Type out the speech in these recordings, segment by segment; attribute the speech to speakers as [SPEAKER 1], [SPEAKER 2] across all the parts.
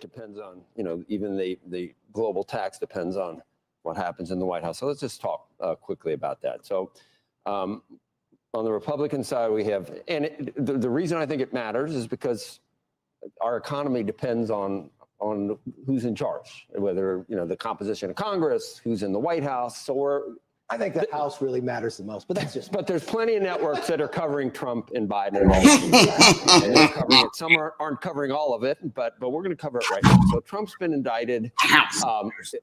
[SPEAKER 1] depends on, even the global tax depends on what happens in the White House. So let's just talk quickly about that. So on the Republican side, we have, and the reason I think it matters is because our economy depends on who's in charge, whether, the composition of Congress, who's in the White House. So
[SPEAKER 2] I think the House really matters the most, but that's just.
[SPEAKER 1] But there's plenty of networks that are covering Trump and Biden and all that. And they're covering it. Some aren't covering all of it, but we're going to cover it right now. So Trump's been indicted.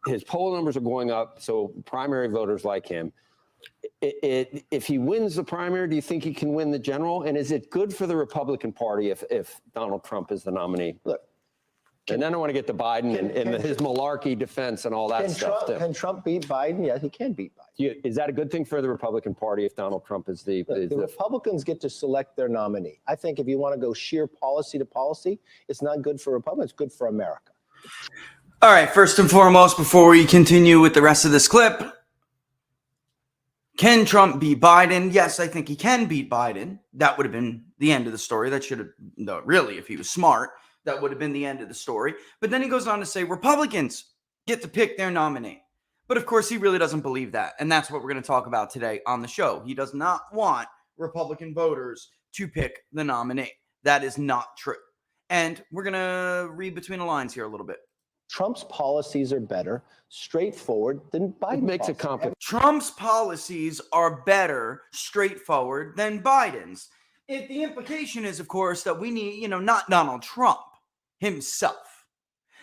[SPEAKER 1] His poll numbers are going up. So primary voters like him. If he wins the primary, do you think he can win the general? And is it good for the Republican Party if Donald Trump is the nominee?
[SPEAKER 2] Look.
[SPEAKER 1] And then I want to get to Biden and his malarkey defense and all that stuff.
[SPEAKER 2] Can Trump beat Biden? Yeah, he can beat Biden.
[SPEAKER 1] Is that a good thing for the Republican Party if Donald Trump is the
[SPEAKER 2] Republicans get to select their nominee? I think if you want to go sheer policy to policy, it's not good for Republicans. It's good for America.
[SPEAKER 3] All right. First and foremost, before we continue with the rest of this clip, can Trump beat Biden? Yes, I think he can beat Biden. That would have been the end of the story. That should have, no, really, if he was smart, that would have been the end of the story. But then he goes on to say Republicans get to pick their nominee. But of course, he really doesn't believe that. And that's what we're going to talk about today on the show. He does not want Republican voters to pick the nominee. That is not true. And we're going to read between the lines here a little bit.
[SPEAKER 2] Trump's policies are better, straightforward than Biden's.
[SPEAKER 1] It makes it complicated.
[SPEAKER 3] Trump's policies are better, straightforward than Biden's. The implication is, of course, that we need, not Donald Trump himself.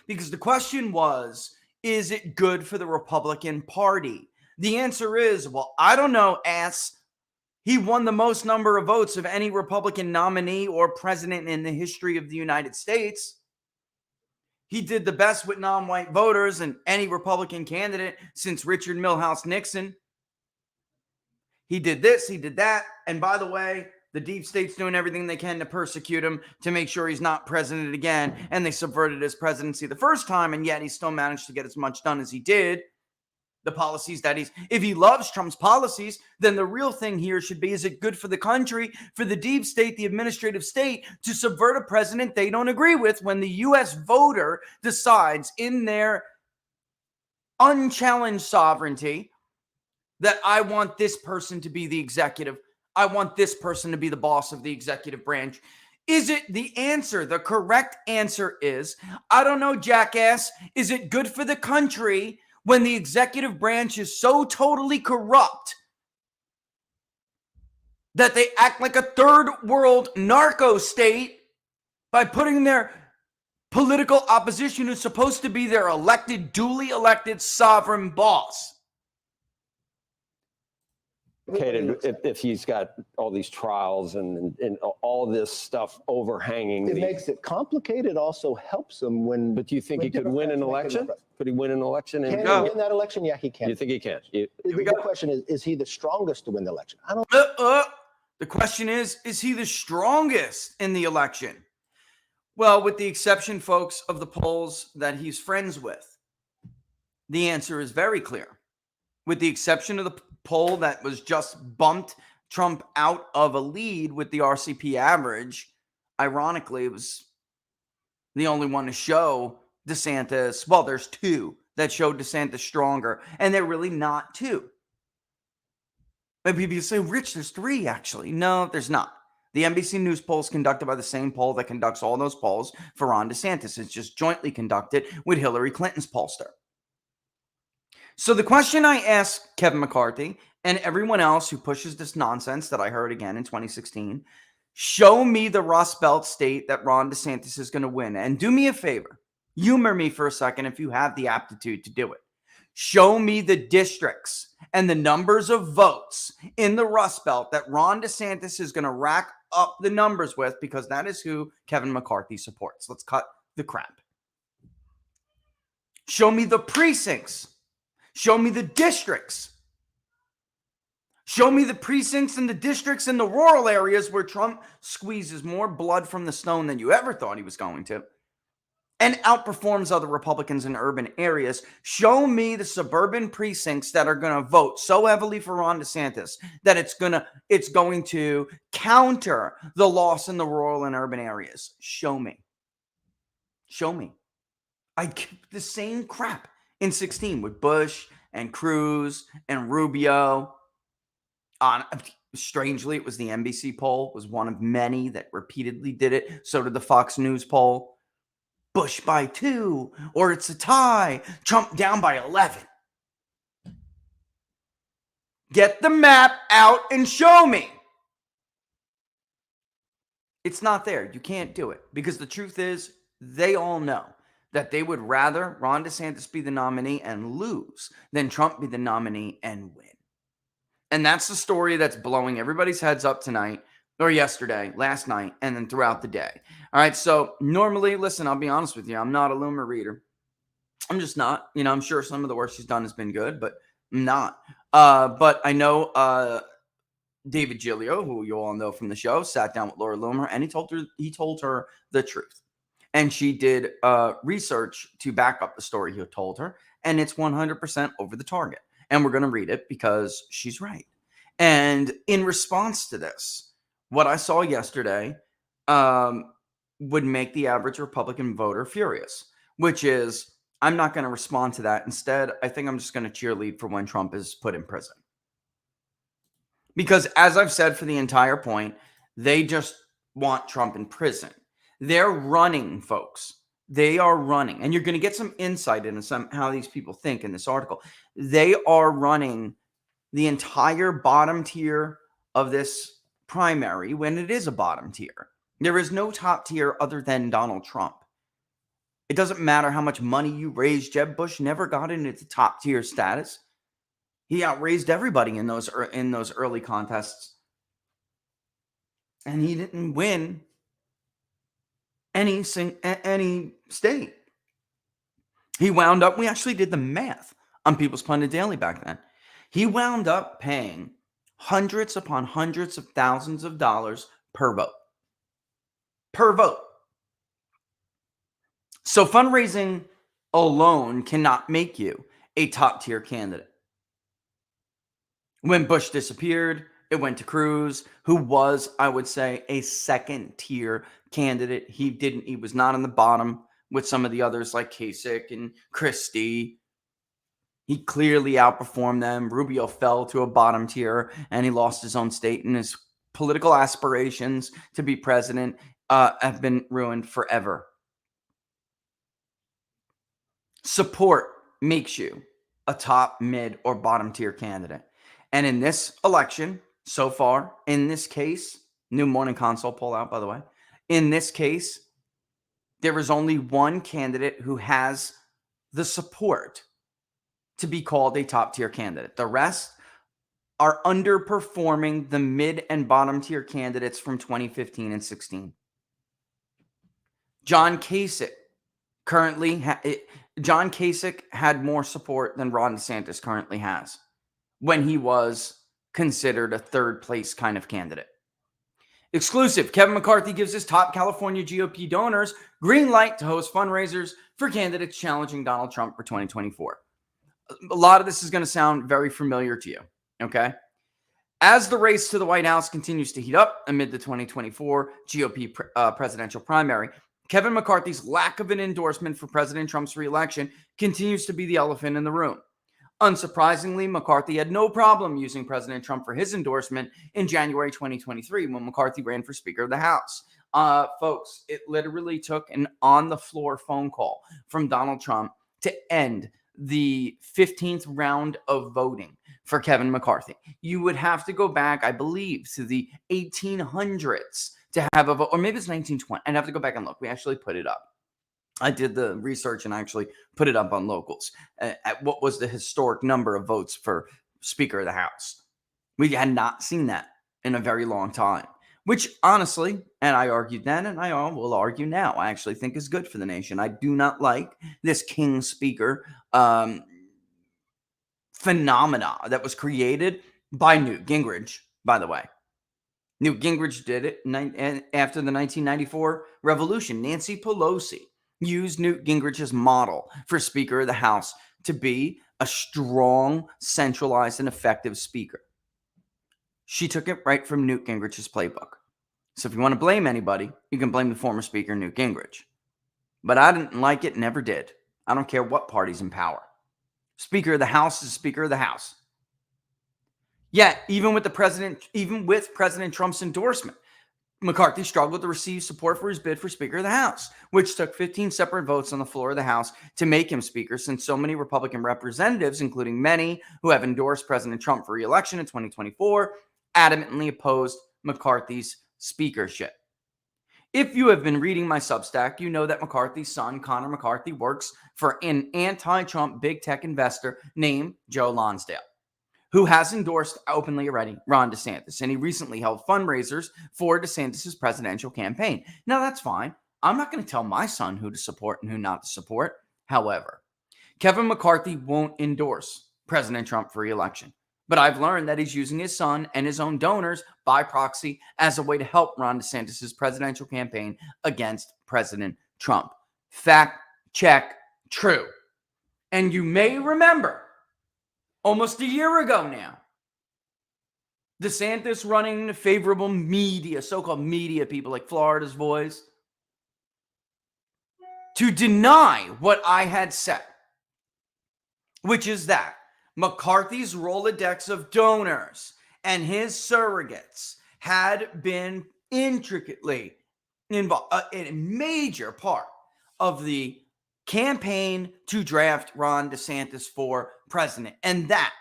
[SPEAKER 3] Because the question was, is it good for the Republican Party? The answer is, well, I don't know, ass. He won the most number of votes of any Republican nominee or president in the history of the United States. He did the best with non-white voters and any Republican candidate since Richard Milhouse Nixon. He did this, he did that. And by the way, the deep state's doing everything they can to persecute him to make sure he's not president again. And they subverted his presidency the first time, and yet he still managed to get as much done as he did. The policies that if he loves Trump's policies, then the real thing here should be, is it good for the country, for the deep state, the administrative state, to subvert a president they don't agree with when the U.S. voter decides in their unchallenged sovereignty that I want this person to be the executive. I want this person to be the boss of the executive branch. Is it the answer? The correct answer is, I don't know, jackass. Is it good for the country when the executive branch is so totally corrupt that they act like a third world narco state by putting their political opposition, who's supposed to be their duly elected sovereign boss?
[SPEAKER 1] Okay, if he's got all these trials and all this stuff overhanging.
[SPEAKER 2] It makes it complicated. It also helps him when.
[SPEAKER 1] But do you think he could win an election? Could he win an election?
[SPEAKER 2] Can he win that election? Yeah, he can.
[SPEAKER 1] You think he can?
[SPEAKER 2] The question is he the strongest to win the election? I don't.
[SPEAKER 3] The question is he the strongest in the election? Well, with the exception, folks, of the polls that he's friends with, the answer is very clear. With the exception of the poll that was just bumped Trump out of a lead with the RCP average, ironically, it was the only one to show DeSantis. Well, there's two that showed DeSantis stronger, and they're really not two. Maybe people say, Rich, there's three, actually. No, there's not. The NBC News poll is conducted by the same poll that conducts all those polls for Ron DeSantis. It's just jointly conducted with Hillary Clinton's pollster. So the question I asked Kevin McCarthy and everyone else who pushes this nonsense that I heard again in 2016, show me the Rust Belt state that Ron DeSantis is going to win. And do me a favor, humor me for a second if you have the aptitude to do it. Show me the districts and the numbers of votes in the Rust Belt that Ron DeSantis is going to rack up the numbers with, because that is who Kevin McCarthy supports. Let's cut the crap. Show me the precincts. Show me the districts. Show me the precincts and the districts in the rural areas where Trump squeezes more blood from the stone than you ever thought he was going to, and outperforms other Republicans in urban areas. Show me the suburban precincts that are going to vote so heavily for Ron DeSantis that it's going to counter the loss in the rural and urban areas. Show me. Show me. The same crap in 16 with Bush and Cruz and Rubio. Strangely, it was the NBC poll, was one of many that repeatedly did it. So did the Fox News poll. Bush by 2, or it's a tie. Trump down by 11. Get the map out and show me. It's not there. You can't do it. Because the truth is, they all know that they would rather Ron DeSantis be the nominee and lose than Trump be the nominee and win. And that's the story that's blowing everybody's heads up tonight, or yesterday, last night, and then throughout the day. All right, so normally, listen, I'll be honest with you, I'm not a Loomer reader. I'm just not. I'm sure some of the work she's done has been good, but I'm not. But I know David Giglio, who you all know from the show, sat down with Laura Loomer, and he told her the truth. And she did research to back up the story he told her, and it's 100% over the target. And we're going to read it because she's right. And in response to this, what I saw yesterday would make the average Republican voter furious, which is, I'm not going to respond to that. Instead, I think I'm just going to cheerlead for when Trump is put in prison. Because as I've said for the entire point, they just want Trump in prison. They're running, folks. They are running. And you're going to get some insight into how these people think in this article. They are running the entire bottom tier of this primary when it is a bottom tier. There is no top tier other than Donald Trump. It doesn't matter how much money you raise. Jeb Bush never got into the top tier status. He outraised everybody in those early contests. And he didn't win any state. He wound up, we actually did the math on People's Pundit Daily back then. He wound up paying hundreds upon hundreds of thousands of dollars per vote. Per vote. So fundraising alone cannot make you a top tier candidate. When Bush disappeared, it went to Cruz, who was, I would say, a second tier candidate. He was not on the bottom with some of the others like Kasich and Christie. He clearly outperformed them. Rubio fell to a bottom tier, and he lost his own state, and his political aspirations to be president have been ruined forever. Support makes you a top, mid, or bottom tier candidate. And in this election, so far, in this case, new Morning Consult poll out, by the way, in this case, there is only one candidate who has the support to be called a top tier candidate. The rest are underperforming the mid and bottom tier candidates from 2015 and 16. John Kasich had more support than Ron DeSantis currently has when he was considered a third place kind of candidate. Exclusive. Kevin McCarthy gives his top California GOP donors green light to host fundraisers for candidates challenging Donald Trump for 2024. A lot of this is going to sound very familiar to you, okay? As the race to the White House continues to heat up amid the 2024 GOP presidential primary, Kevin McCarthy's lack of an endorsement for President Trump's reelection continues to be the elephant in the room. Unsurprisingly, McCarthy had no problem using President Trump for his endorsement in January 2023 when McCarthy ran for Speaker of the House. Folks, it literally took an on-the-floor phone call from Donald Trump to end the 15th round of voting for Kevin McCarthy. You would have to go back, I believe, to the 1800s to have a vote, or maybe it's 1920. I'd have to go back and look. We actually put it up. I did the research and actually put it up on Locals at what was the historic number of votes for Speaker of the House. We had not seen that in a very long time, which honestly, and I argued then and I will argue now, I actually think is good for the nation. I do not like this King Speaker phenomena that was created by Newt Gingrich, by the way. Newt Gingrich did it after the 1994 revolution. Nancy Pelosi used Newt Gingrich's model for Speaker of the House to be a strong, centralized, and effective speaker. She took it right from Newt Gingrich's playbook. So if you want to blame anybody, you can blame the former Speaker, Newt Gingrich. But I didn't like it, never did. I don't care what party's in power. Speaker of the House is Speaker of the House. Yet, even with President Trump's endorsement, McCarthy struggled to receive support for his bid for Speaker of the House, which took 15 separate votes on the floor of the House to make him Speaker, since so many Republican representatives, including many who have endorsed President Trump for re-election in 2024, adamantly opposed McCarthy's speakership. If you have been reading my Substack, you know that McCarthy's son, Connor McCarthy, works for an anti-Trump big tech investor named Joe Lonsdale, who has endorsed openly already Ron DeSantis, and he recently held fundraisers for DeSantis' presidential campaign. Now, that's fine. I'm not going to tell my son who to support and who not to support. However, Kevin McCarthy won't endorse President Trump for re-election, but I've learned that he's using his son and his own donors by proxy as a way to help Ron DeSantis' presidential campaign against President Trump. Fact check, true. And you may remember, almost a year ago now, DeSantis running favorable media, so-called media people like Florida's Voice, to deny what I had said, which is that McCarthy's Rolodex of donors and his surrogates had been intricately involved, a major part of the campaign to draft Ron DeSantis for president. And that,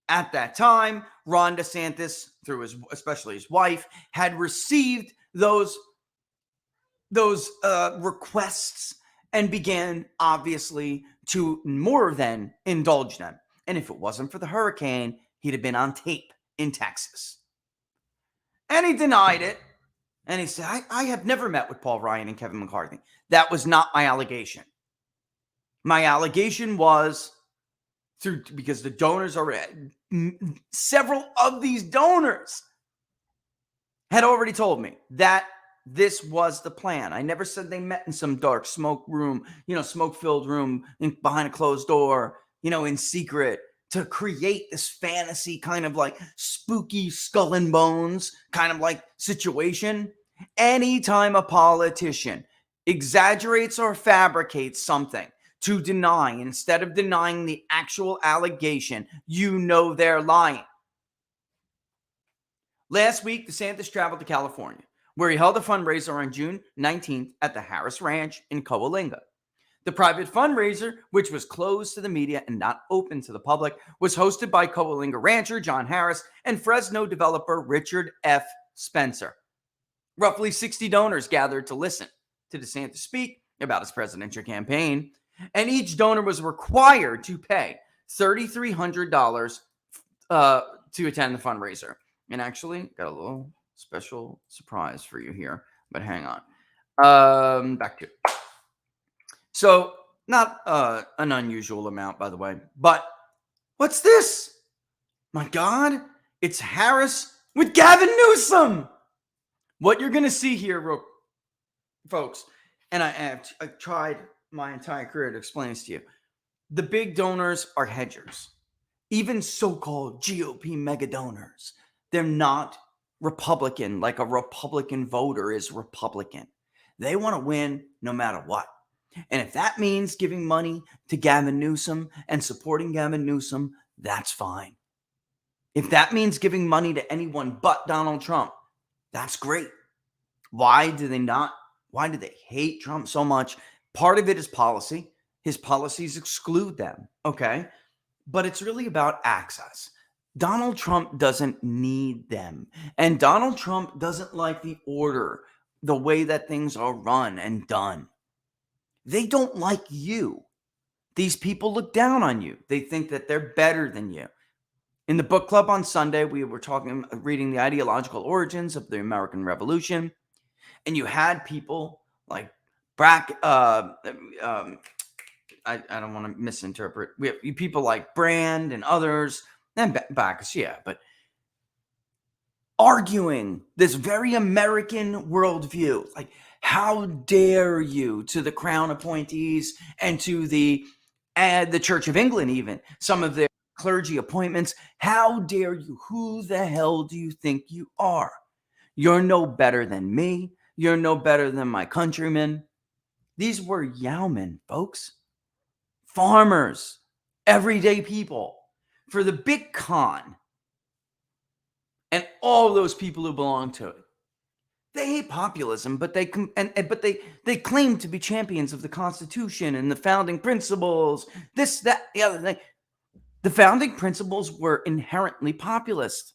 [SPEAKER 3] at that time, Ron DeSantis, through especially his wife, had received those requests and began, obviously, to more than indulge them. And if it wasn't for the hurricane, he'd have been on tape in Texas. And he denied it. And he said, I have never met with Paul Ryan and Kevin McCarthy. That was not my allegation. My allegation was because the donors already, several of these donors had already told me that this was the plan. I never said they met in some dark smoke room, smoke-filled room behind a closed door, in secret, to create this fantasy kind of like spooky skull and bones kind of like situation. Anytime a politician exaggerates or fabricates something to deny, instead of denying the actual allegation, they're lying. Last week, DeSantis traveled to California, where he held a fundraiser on June 19th at the Harris Ranch in Coalinga. The private fundraiser, which was closed to the media and not open to the public, was hosted by Coalinga rancher John Harris and Fresno developer Richard F. Spencer. Roughly 60 donors gathered to listen to DeSantis speak about his presidential campaign, and each donor was required to pay $3,300 to attend the fundraiser. And actually, got a little special surprise for you here, but hang on. Back to it. So, not an unusual amount, by the way, but what's this? My God, it's Harris with Gavin Newsom. What you're going to see here, folks, and I've tried my entire career to explain this to you. The big donors are hedgers, even so-called GOP mega donors. They're not Republican like a Republican voter is Republican. They want to win no matter what. And if that means giving money to Gavin Newsom and supporting Gavin Newsom, that's fine. If that means giving money to anyone but Donald Trump, that's great. Why do they hate Trump so much? Part of it is policy. His policies exclude them, okay? But it's really about access. Donald Trump doesn't need them. And Donald Trump doesn't like the order, the way that things are run and done. They don't like you. These people look down on you. They think that they're better than you. In the book club on Sunday, we were reading the ideological origins of the American Revolution. And you had people like I don't want to misinterpret. We have people like Brand and others, and Bacchus, but arguing this very American worldview. Like, how dare you, to the crown appointees and to the Church of England, even some of their clergy appointments. How dare you? Who the hell do you think you are? You're no better than me. You're no better than my countrymen. These were Yowmen, folks. farmers, everyday people, for the big con, and all those people who belong to it. They hate populism, but they claim to be champions of the Constitution and the founding principles, this, that, the other thing. The founding principles were inherently populist.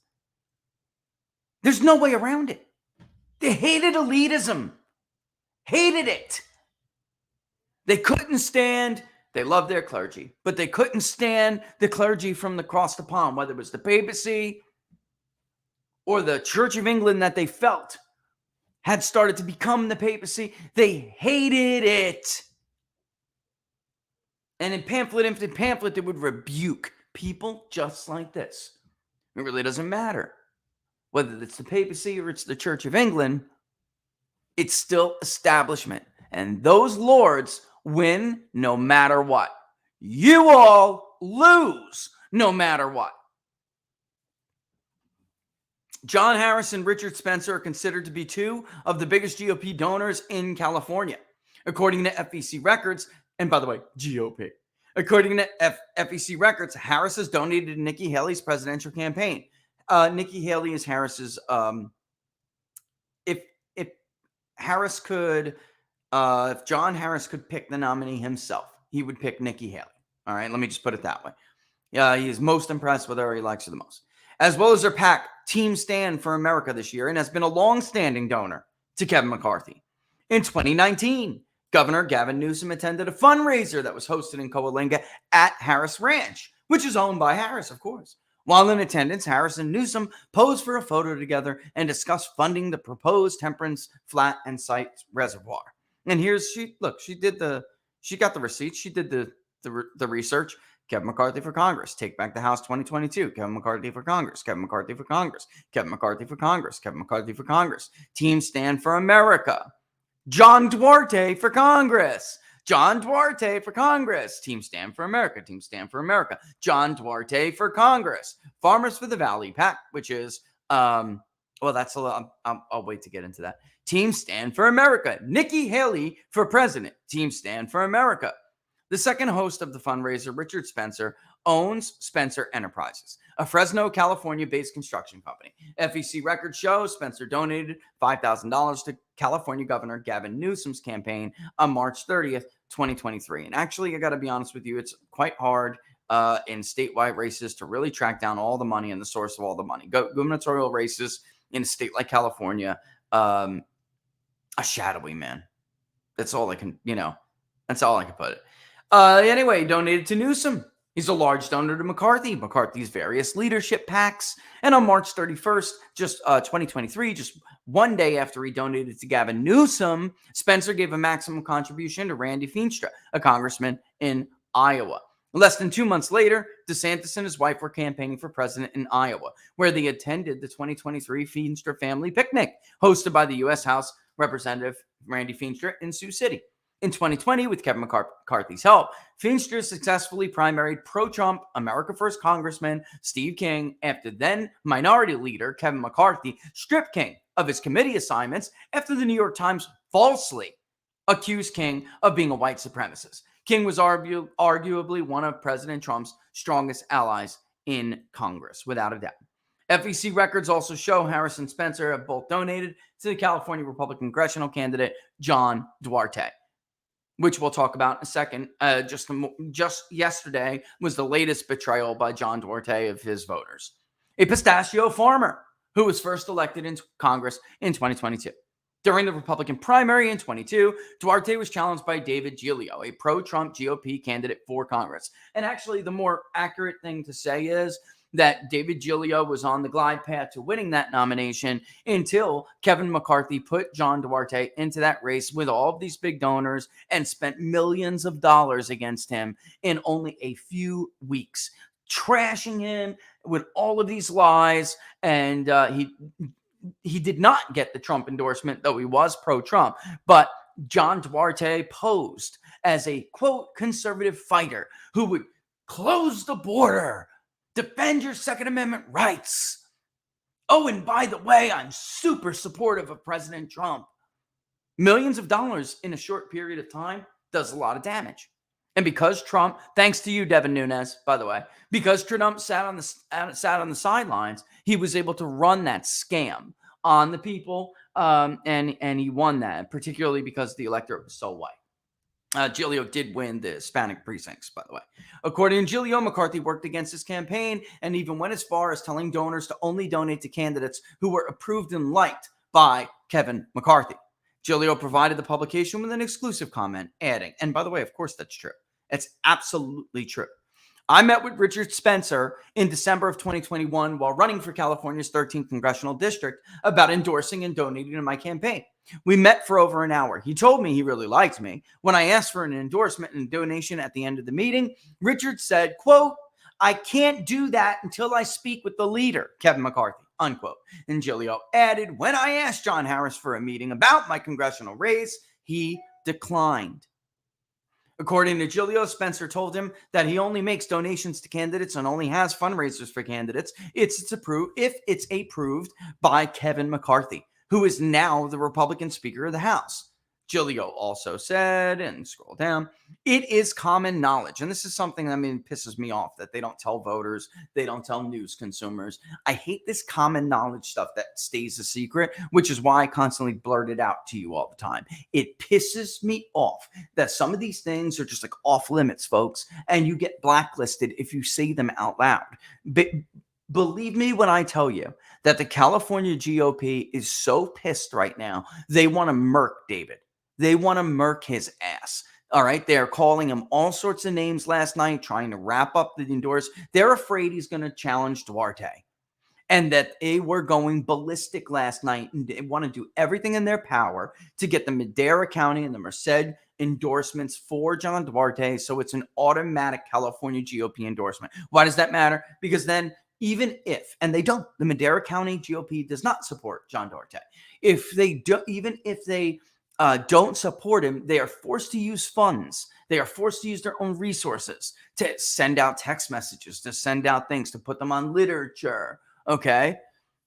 [SPEAKER 3] There's no way around it. They hated elitism. Hated it. They couldn't stand, they loved their clergy, but they couldn't stand the clergy from across the pond, whether it was the papacy or the Church of England that they felt had started to become the papacy. They hated it. And in pamphlet after pamphlet, they would rebuke people just like this. It really doesn't matter whether it's the papacy or it's the Church of England. It's still establishment. And those lords win no matter what. You all lose no matter what. John Harris and Richard Spencer are considered to be two of the biggest GOP donors in California. According to FEC records, and by the way, GOP. According to FEC records, Harris has donated to Nikki Haley's presidential campaign. Nikki Haley is Harris's, if Harris could, if John Harris could pick the nominee himself, he would pick Nikki Haley. All right, let me just put it that way. He is most impressed with her. He likes her the most. As well as their PAC, Team Stand for America this year, and has been a long-standing donor to Kevin McCarthy. In 2019, Governor Gavin Newsom attended a fundraiser that was hosted in Coalinga at Harris Ranch, which is owned by Harris, of course. While in attendance, Harris and Newsom posed for a photo together and discussed funding the proposed Temperance Flat and Site Reservoir. And here's she got the receipts. She did the research. Kevin McCarthy for Congress. Take back the House 2022. Kevin McCarthy for Congress. Kevin McCarthy for Congress. Kevin McCarthy for Congress. Kevin McCarthy for Congress. Team Stand for America. John Duarte for Congress. John Duarte for Congress. Team Stand for America. Team Stand for America. John Duarte for Congress. Farmers for the Valley PAC, which is, well, that's a lot. I'll wait to get into that. Team Stand for America. Nikki Haley for president. Team Stand for America. The second host of the fundraiser, Richard Spencer, owns Spencer Enterprises, a Fresno, California-based construction company. FEC records show Spencer donated $5,000 to California Governor Gavin Newsom's campaign on March 30th, 2023. And actually, I got to be honest with you, it's quite hard in statewide races to really track down all the money and the source of all the money. Gubernatorial races in a state like California, a shadowy, man. That's all I can, that's all I can put it. Anyway, donated to Newsom. He's a large donor to McCarthy's various leadership PACs. And on March 31st, 2023, just one day after he donated to Gavin Newsom, Spencer gave a maximum contribution to Randy Feenstra, a congressman in Iowa. Less than 2 months later, DeSantis and his wife were campaigning for president in Iowa, where they attended the 2023 Feenstra family picnic, hosted by the U.S. House Representative Randy Feenstra in Sioux City. In 2020, with Kevin McCarthy's help, Feenstra successfully primaried pro-Trump America First Congressman Steve King after then Minority Leader Kevin McCarthy stripped King of his committee assignments after the New York Times falsely accused King of being a white supremacist. King was arguably one of President Trump's strongest allies in Congress, without a doubt. FEC records also show Harris and Spencer have both donated to the California Republican congressional candidate John Duarte, which we'll talk about in a second. Just yesterday was the latest betrayal by John Duarte of his voters. A pistachio farmer who was first elected into Congress in 2022. During the Republican primary in 22, Duarte was challenged by David Giglio, a pro-Trump GOP candidate for Congress. And actually, the more accurate thing to say is that David Giglio was on the glide path to winning that nomination until Kevin McCarthy put John Duarte into that race with all of these big donors and spent millions of dollars against him in only a few weeks, trashing him with all of these lies. And he did not get the Trump endorsement, though he was pro-Trump. But John Duarte posed as a, quote, conservative fighter who would close the border, defend your Second Amendment rights. Oh, and by the way, I'm super supportive of President Trump. Millions of dollars in a short period of time does a lot of damage. And because Trump, thanks to you, Devin Nunes, by the way, because Trump sat on the sidelines, he was able to run that scam on the people, and he won that, particularly because the electorate was so white. Giglio did win the Hispanic precincts, by the way. According to Giglio, McCarthy worked against his campaign and even went as far as telling donors to only donate to candidates who were approved and liked by Kevin McCarthy. Giglio provided the publication with an exclusive comment, adding, and by the way, of course that's true. It's absolutely true. I met with Richard Spencer in December of 2021 while running for California's 13th congressional district about endorsing and donating to my campaign. We met for over an hour. He told me he really liked me. When I asked for an endorsement and donation at the end of the meeting, Richard said, quote, "I can't do that until I speak with the leader, Kevin McCarthy," unquote. And Giglio added, "When I asked John Harris for a meeting about my congressional race, he declined." According to Giglio, Spencer told him that he only makes donations to candidates and only has fundraisers for candidates if it's approved by Kevin McCarthy, who is now the Republican Speaker of the House. Giglio also said, and scroll down, "It is common knowledge," and this is something that pisses me off, that they don't tell voters, they don't tell news consumers. I hate this common knowledge stuff that stays a secret, which is why I constantly blurt it out to you all the time. It pisses me off that some of these things are just like off limits, folks, and you get blacklisted if you say them out loud. But believe me when I tell you that the California GOP is so pissed right now, they want to murk David. They want to murk his ass. All right. They are calling him all sorts of names last night, trying to wrap up the endorse. They're afraid he's going to challenge Duarte, and that they were going ballistic last night, and they want to do everything in their power to get the Madera County and the Merced endorsements for John Duarte. So it's an automatic California GOP endorsement. Why does that matter? Because then, even if, and they don't, the Madera County GOP does not support John Duarte. If they do, even if they don't support him, they are forced to use funds. They are forced to use their own resources to send out text messages, to send out things, to put them on literature. Okay.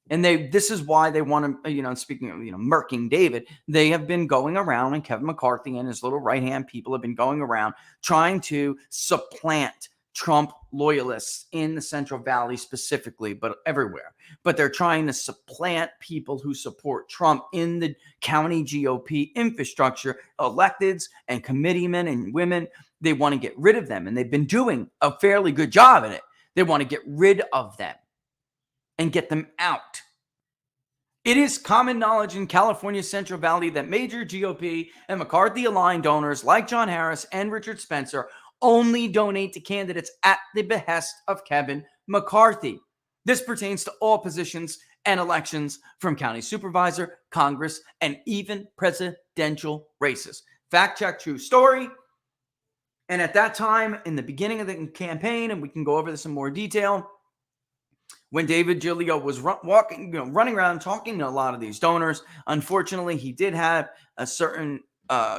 [SPEAKER 3] And this is why they want to, speaking of, murking David, they have been going around, and Kevin McCarthy and his little right-hand people have been going around trying to supplant Trump loyalists in the Central Valley specifically, but everywhere. But they're trying to supplant people who support Trump in the county GOP infrastructure, electeds and committeemen and women. They want to get rid of them, and they've been doing a fairly good job in it. They want to get rid of them and get them out. It is common knowledge in California's Central Valley that major GOP and McCarthy-aligned donors like John Harris and Richard Spencer only donate to candidates at the behest of Kevin McCarthy. This pertains to all positions and elections, from county supervisor, Congress, and even presidential races. Fact check, true story. And at that time, in the beginning of the campaign, and we can go over this in more detail, when David Giglio was running around talking to a lot of these donors, unfortunately, he did have a certain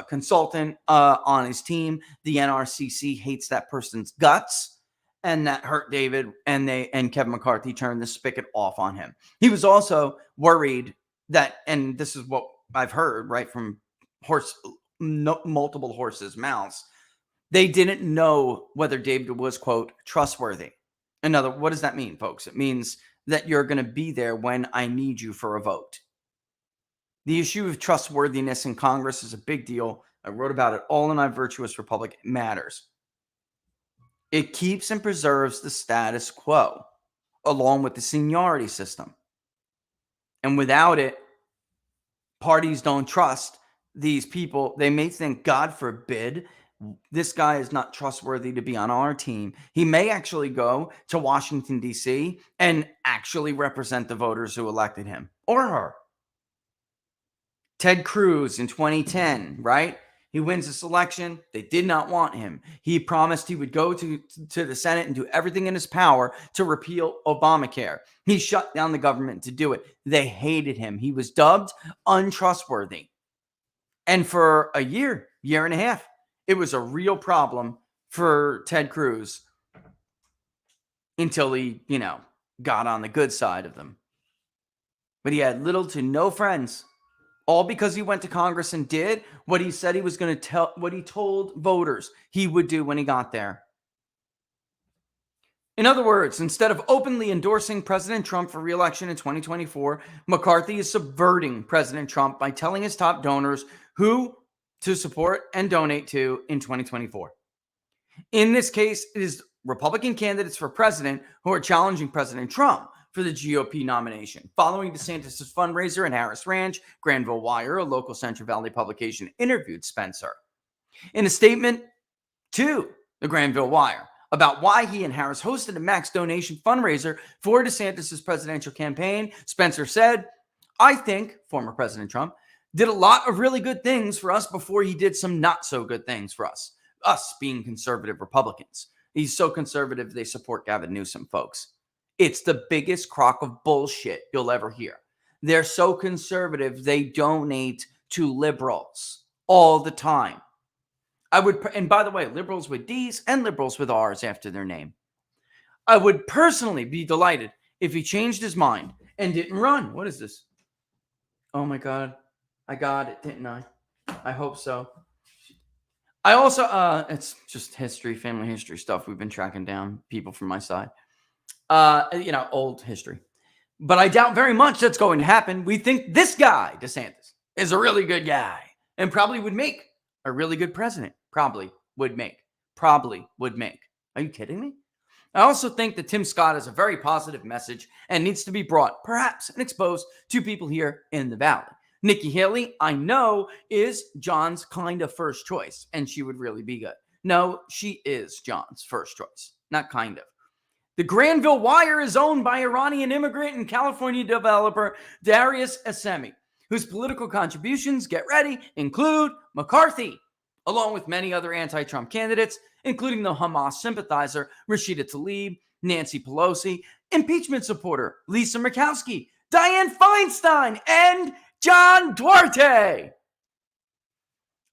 [SPEAKER 3] consultant on his team. The NRCC hates that person's guts, and that hurt David, and Kevin McCarthy turned the spigot off on him. He was also worried that, and this is what I've heard right from multiple horses' mouths, they didn't know whether David was, quote, trustworthy. What does that mean, folks? It means that you're going to be there when I need you for a vote. The issue of trustworthiness in Congress is a big deal. I wrote about it all in my Virtuous Republic. It matters. It keeps and preserves the status quo, along with the seniority system. And without it, parties don't trust these people. They may think, God forbid, this guy is not trustworthy to be on our team. He may actually go to Washington, D.C. and actually represent the voters who elected him or her. Ted Cruz in 2010, right? He wins this election. They did not want him. He promised he would go to the Senate and do everything in his power to repeal Obamacare. He shut down the government to do it. They hated him. He was dubbed untrustworthy. And for a year and a half, it was a real problem for Ted Cruz until he, got on the good side of them. But he had little to no friends All because he went to Congress and did what he said he was going to tell, what he told voters he would do when he got there. In other words, instead of openly endorsing President Trump for re-election in 2024, McCarthy is subverting President Trump by telling his top donors who to support and donate to in 2024. In this case, it is Republican candidates for president who are challenging President Trump for the GOP nomination. Following DeSantis' fundraiser in Harris Ranch, Granville Wire, a local Central Valley publication, interviewed Spencer. In a statement to the Granville Wire about why he and Harris hosted a max donation fundraiser for DeSantis' presidential campaign, Spencer said, "I think former President Trump did a lot of really good things for us before he did some not so good things for us being conservative Republicans. He's so conservative, they support Gavin Newsom, folks. It's the biggest crock of bullshit you'll ever hear. They're so conservative, they donate to liberals all the time. And by the way, liberals with D's and liberals with R's after their name. I would personally be delighted if he changed his mind and didn't run." What is this? Oh my God. I got it, didn't I? I hope so. I also, it's just history, family history stuff. We've been tracking down people from my side. Old history. But I doubt very much that's going to happen. We think this guy, DeSantis, is a really good guy and probably would make a really good president. Probably would make. Are you kidding me? I also think that Tim Scott is a very positive message and needs to be brought, perhaps, and exposed to people here in the Valley. Nikki Haley, I know, is John's kind of first choice, and she would really be good. No, she is John's first choice, not kind of. The Granville Wire is owned by Iranian immigrant and California developer Darius Assemi, whose political contributions, get ready, include McCarthy, along with many other anti-Trump candidates, including the Hamas sympathizer Rashida Tlaib, Nancy Pelosi, impeachment supporter Lisa Murkowski, Dianne Feinstein, and John Duarte.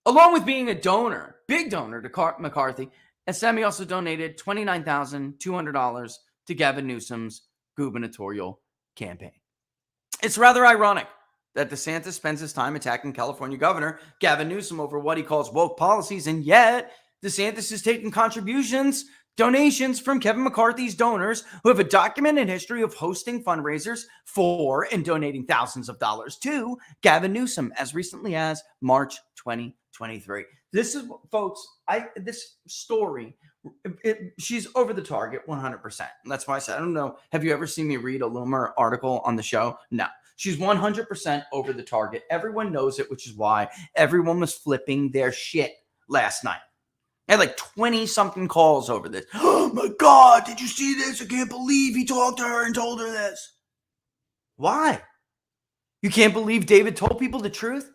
[SPEAKER 3] Along with being a donor, big donor to McCarthy, Assemi also donated $29,200 to Gavin Newsom's gubernatorial campaign. It's rather ironic that DeSantis spends his time attacking California Governor Gavin Newsom over what he calls woke policies, and yet DeSantis is taking donations from Kevin McCarthy's donors who have a documented history of hosting fundraisers for and donating thousands of dollars to Gavin Newsom as recently as March 2023. This is, folks, this story, she's over the target 100%. That's why I said, I don't know, have you ever seen me read a Loomer article on the show? No. She's 100% over the target. Everyone knows it, which is why everyone was flipping their shit last night. I had like 20-something calls over this. Oh my God, did you see this? I can't believe he talked to her and told her this. Why? You can't believe David told people the truth?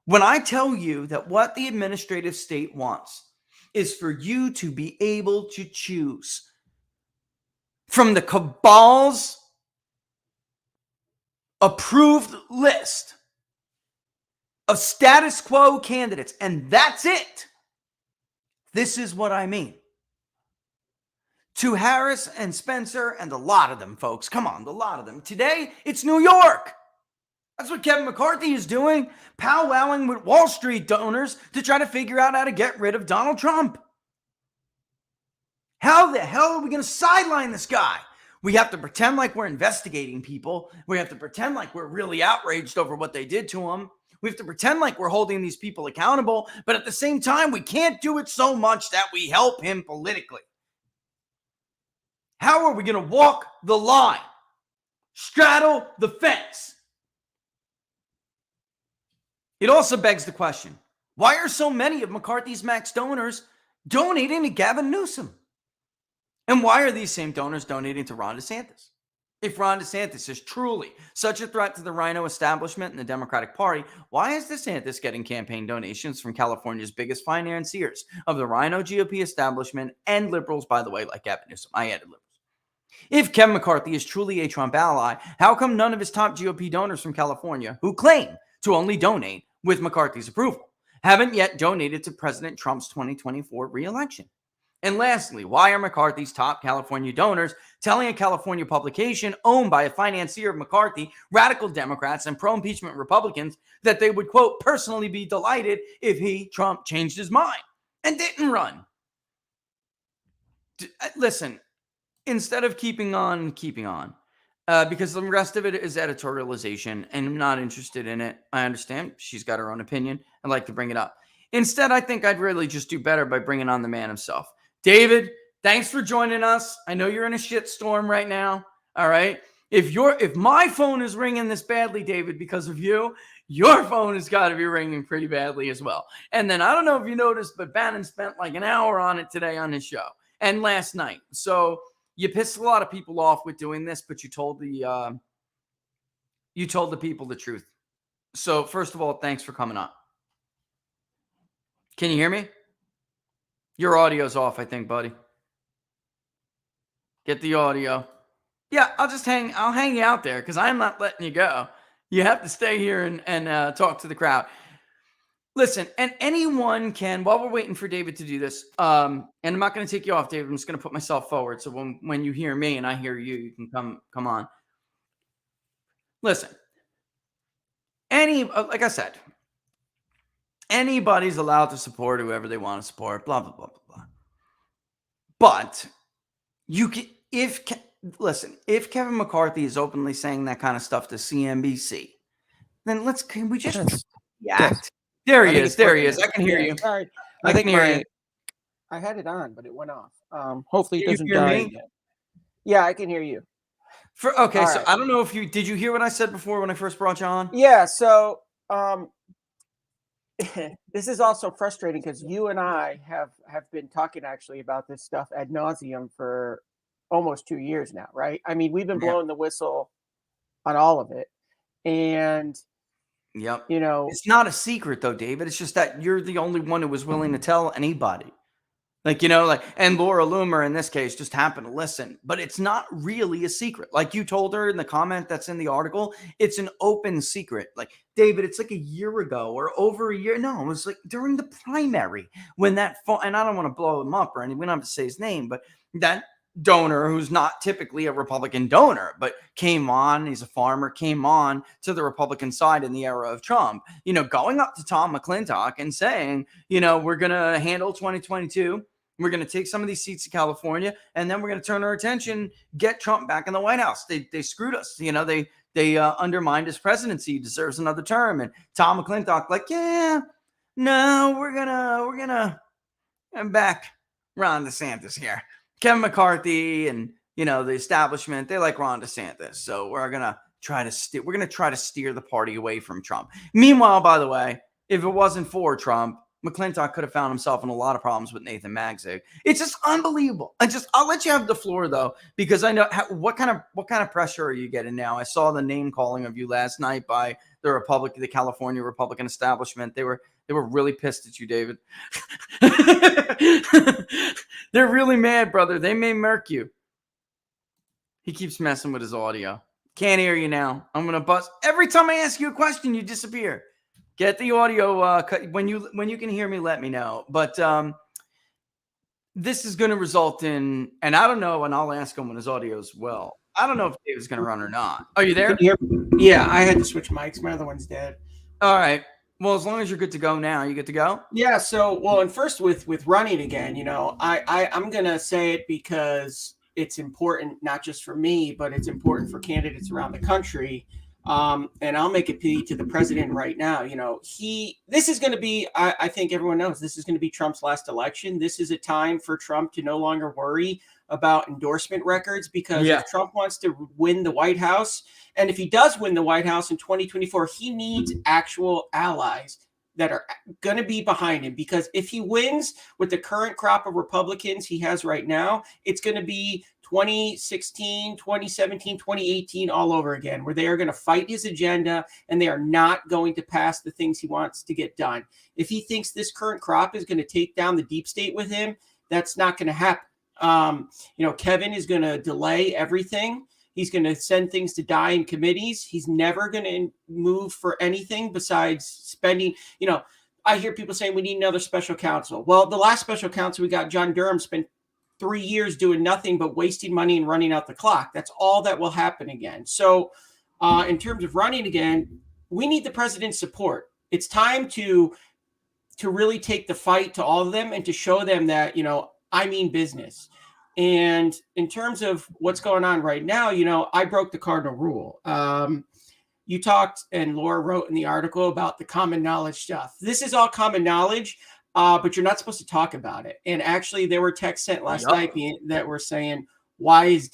[SPEAKER 3] When I tell you that what the administrative state wants is for you to be able to choose from the cabal's approved list of status quo candidates, and that's it. This is what I mean. To Harris and Spencer and a lot of them, folks. Come on, a lot of them. Today, it's New York. That's what Kevin McCarthy is doing, powwowing with Wall Street donors to try to figure out how to get rid of Donald Trump. How the hell are we going to sideline this guy? We have to pretend like we're investigating people. We have to pretend like we're really outraged over what they did to him. We have to pretend like we're holding these people accountable, but at the same time, we can't do it so much that we help him politically. How are we going to walk the line? Straddle the fence? It also begs the question, why are so many of McCarthy's max donors donating to Gavin Newsom? And why are these same donors donating to Ron DeSantis? If Ron DeSantis is truly such a threat to the Rhino establishment and the Democratic Party, why is DeSantis getting campaign donations from California's biggest financiers of the Rhino GOP establishment and liberals, by the way, like Gavin Newsom? I added liberals. If Kevin McCarthy is truly a Trump ally, how come none of his top GOP donors from California, who claim to only donate with McCarthy's approval, haven't yet donated to President Trump's 2024 re-election? And lastly, why are McCarthy's top California donors telling a California publication owned by a financier of McCarthy, radical Democrats, and pro-impeachment Republicans that they would, quote, personally be delighted if he, Trump, changed his mind and didn't run? Listen, instead of keeping on, because the rest of it is editorialization, and I'm not interested in it. I understand she's got her own opinion. I'd like to bring it up. Instead, I think I'd really just do better by bringing on the man himself. David, thanks for joining us. I know you're in a shitstorm right now. All right. If my phone is ringing this badly, David, because of you, your phone has got to be ringing pretty badly as well. And then I don't know if you noticed, but Bannon spent like an hour on it today on his show and last night. So you pissed a lot of people off with doing this, but you told the people the truth. So first of all, thanks for coming on. Can you hear me? Your audio's off, I think, buddy. Get the audio. Yeah, I'll hang you out there because I'm not letting you go. You have to stay here and talk to the crowd. Listen, and anyone can, while we're waiting for David to do this, and I'm not going to take you off, David. I'm just going to put myself forward. So when you hear me and I hear you, you can come on. Listen, like I said, anybody's allowed to support whoever they want to support, blah, blah, blah, blah, blah. But you can, if Kevin McCarthy is openly saying that kind of stuff to CNBC, then can we just react? There he is. I can hear you.
[SPEAKER 4] Sorry.
[SPEAKER 3] I can hear you.
[SPEAKER 4] I had it on, but it went off. Hopefully it
[SPEAKER 3] Can you
[SPEAKER 4] doesn't
[SPEAKER 3] hear
[SPEAKER 4] die
[SPEAKER 3] me?
[SPEAKER 4] again. Yeah, I can hear you.
[SPEAKER 3] So
[SPEAKER 4] All right.
[SPEAKER 3] I don't know if did you hear what I said before when I first brought you on?
[SPEAKER 4] Yeah, so this is also frustrating because you and I have been talking actually about this stuff ad nauseum for almost 2 years now, right? I mean, we've been blowing the whistle on all of it. And
[SPEAKER 3] yep.
[SPEAKER 4] It's
[SPEAKER 3] not a secret though, David. It's just that you're the only one who was willing to tell anybody. And Laura Loomer in this case just happened to listen, but it's not really a secret. Like you told her in the comment that's in the article, it's an open secret. Like, David, it's like a year ago or over a year. No, it was like during the primary when that phone, and I don't want to blow him up or anything. We don't have to say his name, but that donor who's not typically a Republican donor, but came on, he's a farmer, came on to the Republican side in the era of Trump, going up to Tom McClintock and saying, we're going to handle 2022. We're going to take some of these seats to California, and then we're going to turn our attention, get Trump back in the White House. They screwed us. They undermined his presidency. He deserves another term. And Tom McClintock, like, yeah, no, we're gonna back Ron DeSantis here. Kevin McCarthy and the establishment, they like Ron DeSantis. So we're gonna try to steer the party away from Trump. Meanwhile, by the way, if it wasn't for Trump, McClintock could have found himself in a lot of problems with Nathan Magzig. It's just unbelievable. I'll let you have the floor though, because I know what kind of pressure are you getting now? I saw the name calling of you last night by the California Republican establishment. They were really pissed at you, David. They're really mad, brother. They may murk you. He keeps messing with his audio. Can't hear you now. I'm gonna bust. Every time I ask you a question, you disappear. Get the audio when you can hear me. Let me know. But this is going to result in, and I don't know, and I'll ask him when his audio is well. I don't know if David's going to run or not. Are you there?
[SPEAKER 4] Yeah, I had to switch mics. My other one's dead.
[SPEAKER 3] All right. Well, as long as you're good to go now, you good to go?
[SPEAKER 4] Yeah. So, and first with running again, I'm going to say it because it's important, not just for me, but it's important for candidates around the country. And I'll make a plea to the president right now. This is going to be, I think everyone knows this is going to be Trump's last election. This is a time for Trump to no longer worry about endorsement records, because if Trump wants to win the White House, and if he does win the White House in 2024, he needs actual allies that are going to be behind him. Because if he wins with the current crop of Republicans he has right now, it's going to be 2016, 2017, 2018 all over again, where they are going to fight his agenda and they are not going to pass the things he wants to get done. If he thinks this current crop is going to take down the deep state with him, that's not going to happen. Kevin is going to delay everything. He's going to send things to die in committees. He's never going to move for anything besides spending. I hear people saying we need another special counsel. Well, the last special counsel we got, John Durham, spent 3 years doing nothing but wasting money and running out the clock. That's all that will happen again. So in terms of running again, we need the president's support. It's time to really take the fight to all of them and to show them that, I mean business. And in terms of what's going on right now, I broke the cardinal rule. You talked, and Laura wrote in the article about the common knowledge stuff. This is all common knowledge, but you're not supposed to talk about it. And actually, there were texts sent last night that were saying, why is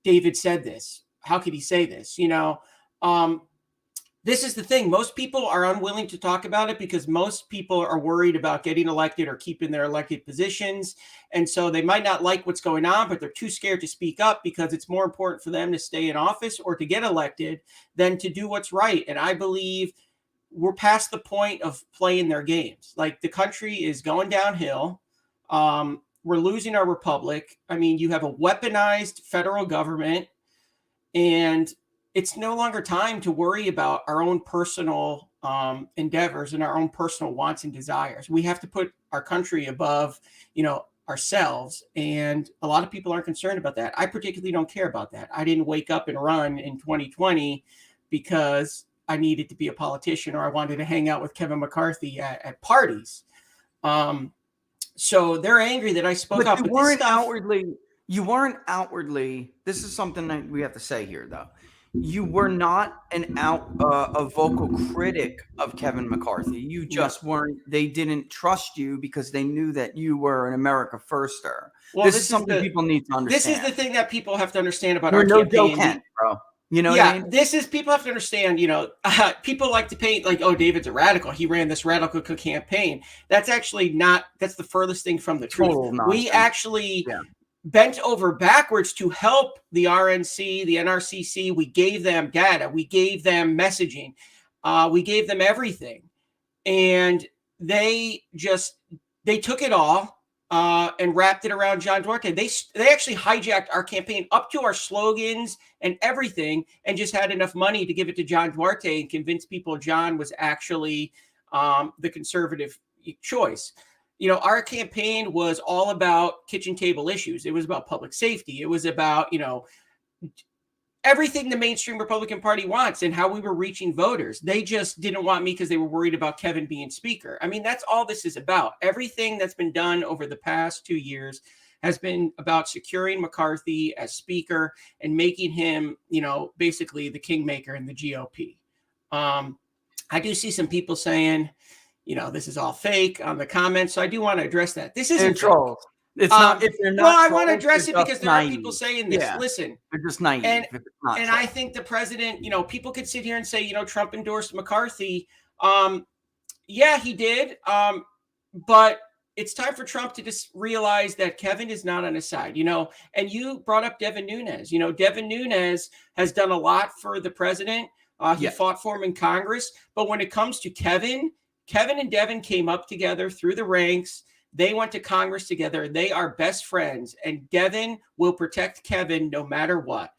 [SPEAKER 4] David said this? How could he say this? This is the thing. Most people are unwilling to talk about it because most people are worried about getting elected or keeping their elected positions. And so they might not like what's going on, but they're too scared to speak up because it's more important for them to stay in office or to get elected than to do what's right. And I believe we're past the point of playing their games. Like, the country is going downhill. We're losing our republic. I mean, you have a weaponized federal government, and it's no longer time to worry about our own personal endeavors and our own personal wants and desires. We have to put our country above, ourselves. And a lot of people aren't concerned about that. I particularly don't care about that. I didn't wake up and run in 2020 because I needed to be a politician or I wanted to hang out with Kevin McCarthy at parties. So they're angry that I spoke up.
[SPEAKER 3] You weren't outwardly. This is something that we have to say here, though. You were not a vocal critic of Kevin McCarthy. You just weren't. They didn't trust you because they knew that you were an America firster. Well, this is something people need to understand.
[SPEAKER 4] This is the thing that people have to understand about
[SPEAKER 3] We're
[SPEAKER 4] our
[SPEAKER 3] no
[SPEAKER 4] campaign.
[SPEAKER 3] Joe Kent, bro.
[SPEAKER 4] What I mean? This is, people have to understand, people like to paint like, oh, David's a radical. He ran this radical campaign. That's actually not, that's the furthest thing from the truth. We actually bent over backwards to help the RNC, the NRCC. We gave them data. We gave them messaging. We gave them everything. And they took it all and wrapped it around John Duarte. They actually hijacked our campaign up to our slogans and everything, and just had enough money to give it to John Duarte and convince people John was actually the conservative choice. Our campaign was all about kitchen table issues. It was about public safety. It was about, everything the mainstream Republican Party wants and how we were reaching voters. They just didn't want me because they were worried about Kevin being speaker. I mean, that's all this is about. Everything that's been done over the past 2 years has been about securing McCarthy as speaker and making him, basically the kingmaker in the GOP. I do see some people saying, this is all fake on the comments. So I do want to address that. This isn't trolls.
[SPEAKER 3] It's not. If they're not,
[SPEAKER 4] well, I want to address it because there are people saying this.
[SPEAKER 3] Yeah.
[SPEAKER 4] Listen,
[SPEAKER 3] they're just naive.
[SPEAKER 4] And I think the president, people could sit here and say, Trump endorsed McCarthy. Yeah, he did. But it's time for Trump to just realize that Kevin is not on his side. And you brought up Devin Nunes. Devin Nunes has done a lot for the president. He fought for him in Congress. But when it comes to Kevin and Devin came up together through the ranks. They went to Congress together. They are best friends, and Devin will protect Kevin no matter what.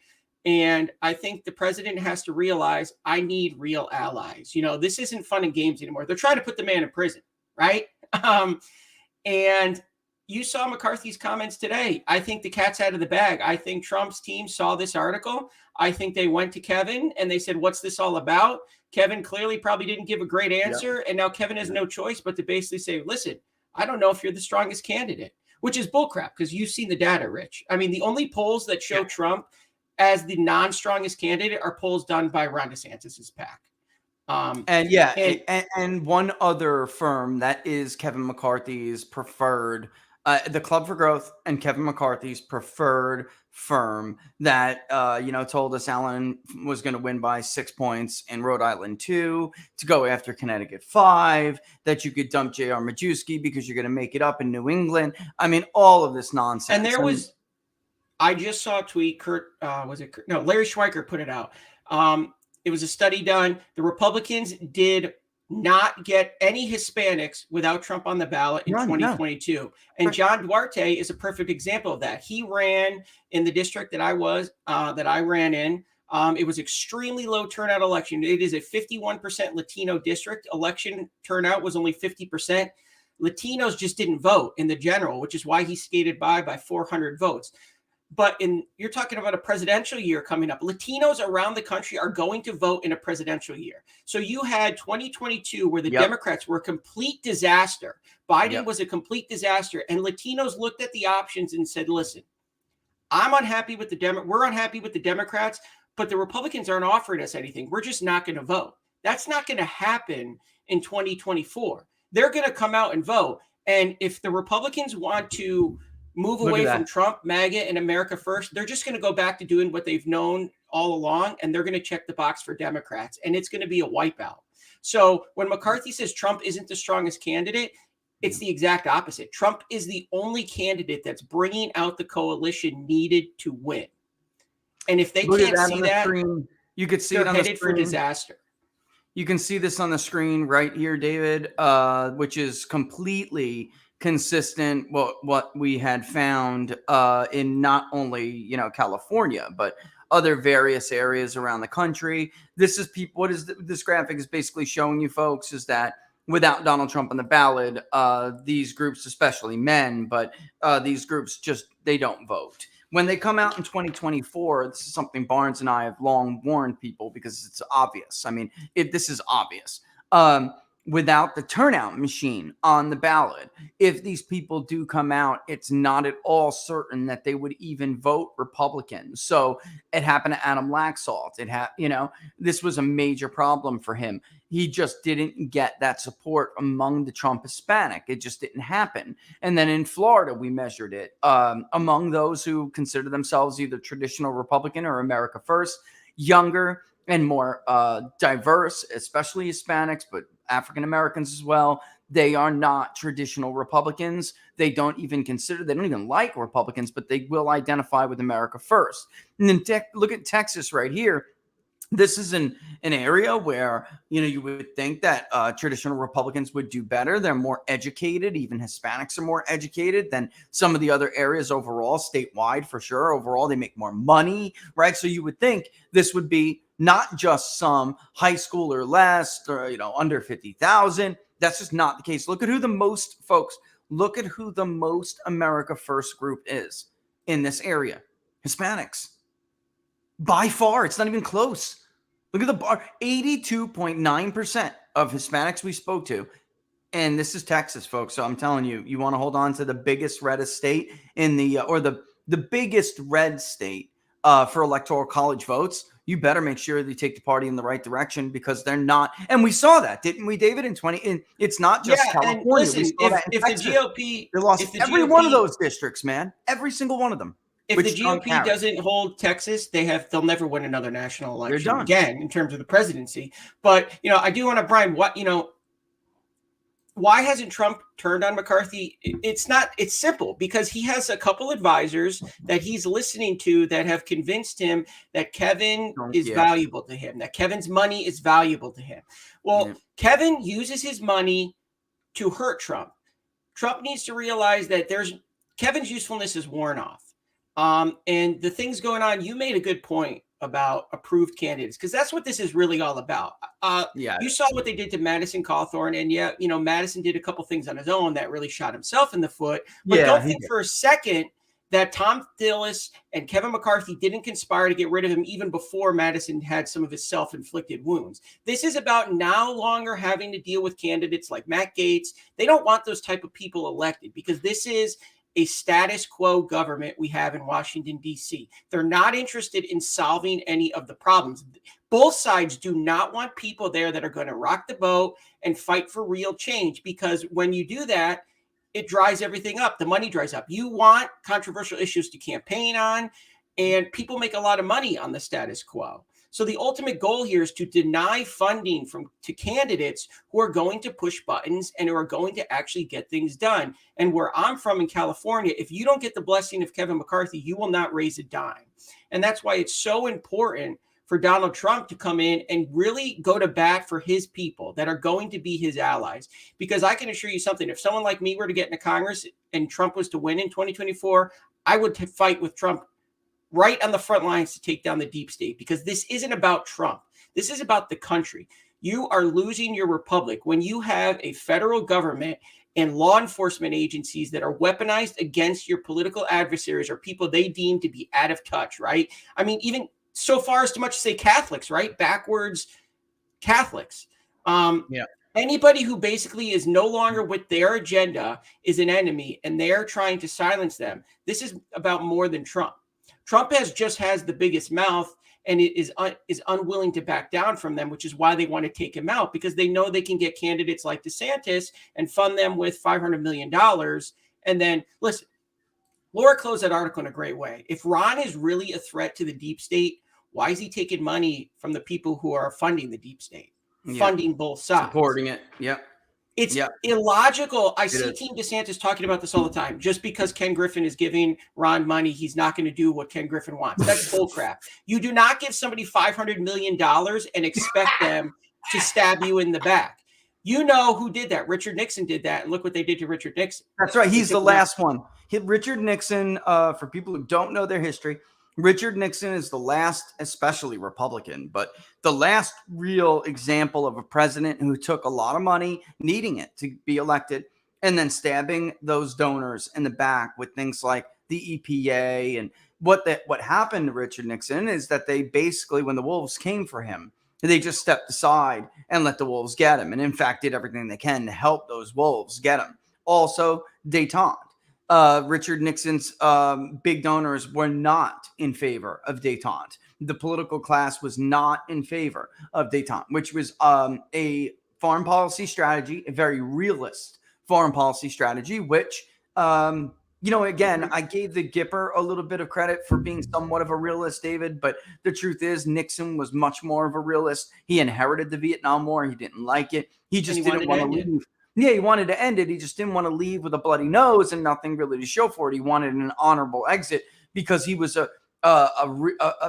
[SPEAKER 4] And I think the president has to realize, I need real allies. This isn't fun and games anymore. They're trying to put the man in prison, right? And you saw McCarthy's comments today. I think the cat's out of the bag. I think Trump's team saw this article. I think they went to Kevin and they said, what's this all about? Kevin clearly probably didn't give a great answer. And now Kevin has no choice but to basically say, listen, I don't know if you're the strongest candidate, which is bullcrap because you've seen the data, Rich. I mean, the only polls that show Trump as the non-strongest candidate are polls done by Ron DeSantis's PAC.
[SPEAKER 3] And one other firm that is Kevin McCarthy's preferred, the Club for Growth and Kevin McCarthy's preferred firm that, told us Allen was going to win by 6 points in Rhode Island 2, to go after Connecticut 5, that you could dump J.R. Majewski because you're going to make it up in New England. I mean, all of this nonsense.
[SPEAKER 4] And there was, I just saw a tweet, Larry Schweiker put it out. It was a study done. The Republicans did not get any Hispanics without Trump on the ballot in 2022. No. And John Duarte is a perfect example of that. He ran in the district that I ran in. It was extremely low turnout election. It is a 51% Latino district. Election turnout was only 50%. Latinos just didn't vote in the general, which is why he skated by 400 votes. But you're talking about a presidential year coming up. Latinos around the country are going to vote in a presidential year. So you had 2022 where the Democrats were a complete disaster. Biden was a complete disaster. And Latinos looked at the options and said, listen, I'm unhappy with we're unhappy with the Democrats, but the Republicans aren't offering us anything. We're just not going to vote. That's not going to happen in 2024. They're going to come out and vote. And if the Republicans want to move away from Trump, MAGA, and America First, they're just going to go back to doing what they've known all along, and they're going to check the box for Democrats, and it's going to be a wipeout. So when McCarthy says Trump isn't the strongest candidate, it's the exact opposite. Trump is the only candidate that's bringing out the coalition needed to win. And if they can't see that,
[SPEAKER 3] you could see it on the screen.
[SPEAKER 4] Headed for disaster.
[SPEAKER 3] You can see this on the screen right here, David, which is completely consistent what we had found in not only California but other various areas around the country. This is people. What is this graphic is basically showing you folks is that without Donald Trump on the ballot, these groups, especially men, but these groups they don't vote. When they come out in 2024, this is something Barnes and I have long warned people because it's obvious. I mean, this is obvious. Without the turnout machine on the ballot, if these people do come out, it's not at all certain that they would even vote Republican. So it happened to Adam Laxalt. This was a major problem for him. He just didn't get that support among the Trump Hispanic. It just didn't happen. And then in Florida, we measured it among those who consider themselves either traditional Republican or America First, younger and more diverse, especially Hispanics, but African Americans as well. They are not traditional Republicans. They don't even like Republicans, but they will identify with America First. And then look at Texas right here. This is an area where, you would think that traditional Republicans would do better. They're more educated. Even Hispanics are more educated than some of the other areas overall, statewide for sure. Overall, they make more money, right? So you would think this would be not just some high school or less, or, under 50,000. That's just not the case. Look at who the most America First group is in this area. Hispanics. By far, it's not even close. Look at the bar. 82.9% of Hispanics we spoke to. And this is Texas, folks. So I'm telling you, you want to hold on to the biggest reddest state in the biggest red state for electoral college votes. You better make sure that you take the party in the right direction because they're not. And we saw that, didn't we, David? It's not just California.
[SPEAKER 4] And listen, if the GOP,
[SPEAKER 3] they lost every one of those districts, man. Every single one of them.
[SPEAKER 4] If the GOP doesn't hold Texas, they'll never win another national election again in terms of the presidency. But I do want to, Brian, why hasn't Trump turned on McCarthy? It's simple because he has a couple advisors that he's listening to that have convinced him that Kevin is valuable to him, that Kevin's money is valuable to him. Well, Kevin uses his money to hurt Trump. Trump needs to realize that Kevin's usefulness is worn off. And the things going on, you made a good point about approved candidates, because that's what this is really all about. You saw what they did to Madison Cawthorn, and Madison did a couple things on his own that really shot himself in the foot. But don't think for a second that Tom Tillis and Kevin McCarthy didn't conspire to get rid of him even before Madison had some of his self-inflicted wounds. This is about no longer having to deal with candidates like Matt Gaetz. They don't want those type of people elected because this is a status quo government we have in Washington, D.C. They're not interested in solving any of the problems. Both sides do not want people there that are going to rock the boat and fight for real change, because when you do that, it dries everything up. The money dries up. You want controversial issues to campaign on, and people make a lot of money on the status quo. So the ultimate goal here is to deny funding to candidates who are going to push buttons and who are going to actually get things done. And where I'm from in California, if you don't get the blessing of Kevin McCarthy, you will not raise a dime. And that's why it's so important for Donald Trump to come in and really go to bat for his people that are going to be his allies. Because I can assure you something, if someone like me were to get into Congress and Trump was to win in 2024, I would fight with Trump right on the front lines to take down the deep state, because this isn't about Trump. This is about the country. You are losing your republic when you have a federal government and law enforcement agencies that are weaponized against your political adversaries or people they deem to be out of touch, right? I mean, even so far as to much say Catholics, right? Backwards Catholics.
[SPEAKER 3] Yeah.
[SPEAKER 4] Anybody who basically is no longer with their agenda is an enemy, and they're trying to silence them. This is about more than Trump. Trump has the biggest mouth, and it is unwilling to back down from them, which is why they want to take him out, because they know they can get candidates like DeSantis and fund them with $500 million. And then, listen, Laura closed that article in a great way. If Ron is really a threat to the deep state, why is he taking money from the people who are funding the deep state? Funding both sides.
[SPEAKER 3] Supporting it. Yep.
[SPEAKER 4] It's
[SPEAKER 3] Yep.
[SPEAKER 4] illogical. I see Team DeSantis talking about this all the time. Just because Ken Griffin is giving Ron money, he's not going to do what Ken Griffin wants. That's bullcrap. You do not give somebody $500 million and expect them to stab you in the back. You know who did that? Richard Nixon did that. And look what they did to Richard Nixon.
[SPEAKER 3] That's right. He's the last one. Richard Nixon, for people who don't know their history, Richard Nixon is the last, especially Republican, but the last real example of a president who took a lot of money, needing it to be elected, and then stabbing those donors in the back with things like the EPA. And what happened to Richard Nixon is that they basically, when the wolves came for him, they just stepped aside and let the wolves get him. And in fact, did everything they can to help those wolves get him. Also, détente. Richard Nixon's big donors were not in favor of détente. The political class was not in favor of détente, which was a foreign policy strategy, a very realist foreign policy strategy, which, again, I gave the Gipper a little bit of credit for being somewhat of a realist, David, but the truth is Nixon was much more of a realist. He inherited the Vietnam War. He didn't like it. He just didn't want to leave. Yeah, he wanted to end it. He just didn't want to leave with a bloody nose and nothing really to show for it. He wanted an honorable exit because he was a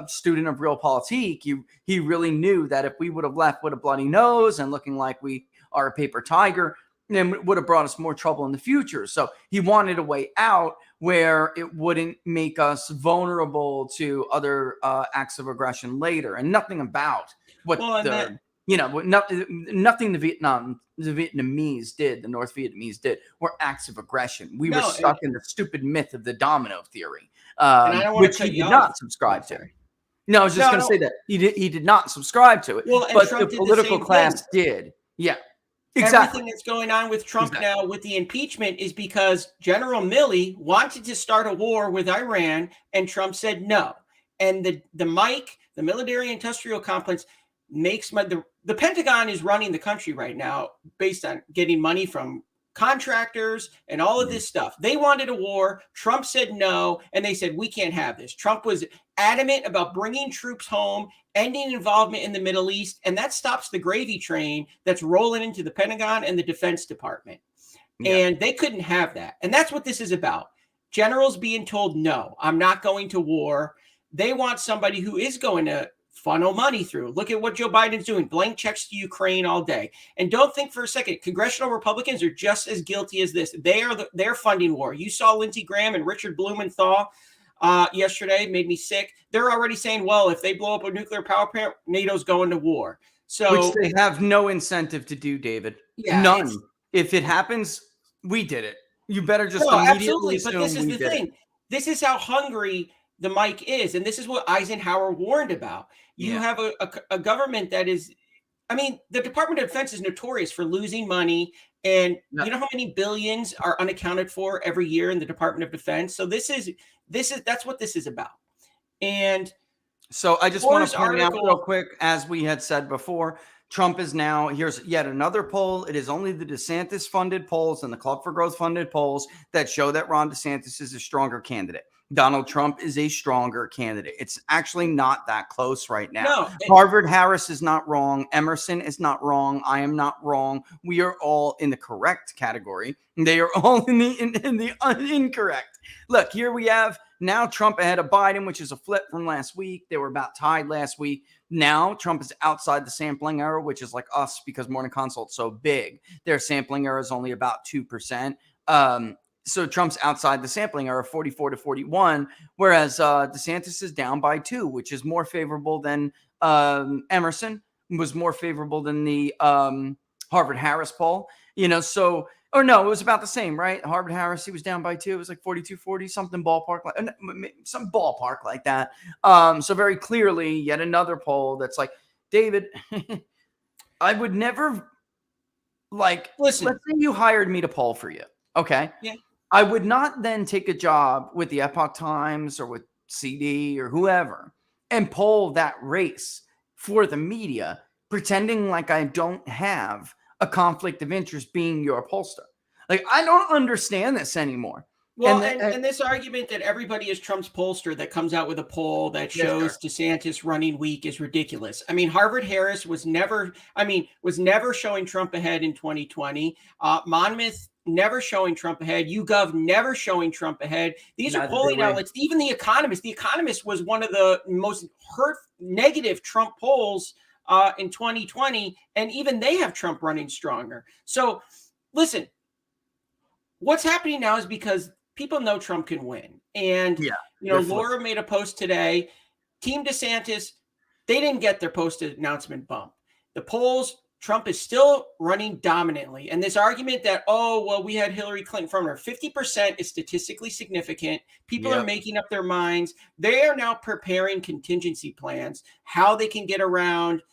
[SPEAKER 3] student of realpolitik. He really knew that if we would have left with a bloody nose and looking like we are a paper tiger, then it would have brought us more trouble in the future. So he wanted a way out where it wouldn't make us vulnerable to other acts of aggression later. And nothing about what nothing the Vietnamese did, the North Vietnamese did, were acts of aggression. We were stuck in the stupid myth of the domino theory, which he did not subscribe to. No, I was just going to say that he did not subscribe to it, but the political class did. Yeah, exactly.
[SPEAKER 4] Everything that's going on with Trump now with the impeachment is because General Milley wanted to start a war with Iran, and Trump said no. And the military industrial complex makes the Pentagon is running the country right now based on getting money from contractors and all of this stuff. They wanted a war. Trump said no, and they said, we can't have this. Trump was adamant about bringing troops home, ending involvement in the Middle East, and that stops the gravy train that's rolling into the Pentagon and the Defense Department. Yeah. And they couldn't have that. And that's what this is about. Generals being told, no, I'm not going to war. They want somebody who is going to funnel money through. Look at what Joe Biden's doing. Blank checks to Ukraine all day. And don't think for a second, congressional Republicans are just as guilty as this. They're funding war. You saw Lindsey Graham and Richard Blumenthal yesterday, made me sick. They're already saying, well, if they blow up a nuclear power plant, NATO's going to war. So,
[SPEAKER 3] which they have no incentive to do, David.
[SPEAKER 4] Yeah,
[SPEAKER 3] none. If it happens, we did it. You better just
[SPEAKER 4] immediately assume. But this is the thing. This is how hungry the mic is. And this is what Eisenhower warned about. You have a government that is, the Department of Defense is notorious for losing money. And you know how many billions are unaccounted for every year in the Department of Defense? So that's what this is about. And
[SPEAKER 3] so I just want to point out real quick, as we had said before, Trump is now, here's yet another poll. It is only the DeSantis funded polls and the Club for Growth funded polls that show that Ron DeSantis is a stronger candidate. Donald Trump is a stronger candidate. It's actually not that close right now.
[SPEAKER 4] No,
[SPEAKER 3] Harvard Harris is not wrong. Emerson is not wrong. I am not wrong. We are all in the correct category. They are all in the incorrect. Look, here we have now Trump ahead of Biden, which is a flip from last week. They were about tied last week. Now Trump is outside the sampling error, which is like us because Morning Consult's so big. Their sampling error is only about 2%. So Trump's outside the sampling error, 44 to 41, whereas DeSantis is down by 2, which is more favorable than Emerson, was more favorable than the Harvard Harris poll. So Or no, it was about the same, right? Harvard Harris, he was down by 2. It was like 42-40, something ballpark, some ballpark like that. So very clearly, yet another poll that's like, David, I would never, like,
[SPEAKER 4] Listen.
[SPEAKER 3] let's say you hired me to poll for you. Okay.
[SPEAKER 4] Yeah.
[SPEAKER 3] I would not then take a job with the Epoch Times or with CD or whoever and poll that race for the media, pretending like I don't have a conflict of interest being your pollster. Like, I don't understand this anymore.
[SPEAKER 4] Well, and this argument that everybody is Trump's pollster that comes out with a poll that shows DeSantis running weak is ridiculous. I mean, Harvard Harris was never showing Trump ahead in 2020. Monmouth never showing Trump ahead. YouGov never showing Trump ahead. These are polling outlets. Even The Economist. The Economist was one of the most negative Trump polls in 2020, and even they have Trump running stronger. So, listen, what's happening now is because people know Trump can win. And, Laura made a post today. Team DeSantis, they didn't get their post-announcement bump. The polls, Trump is still running dominantly. And this argument that, we had Hillary Clinton from her, 50% is statistically significant. People are making up their minds. They are now preparing contingency plans, how they can get around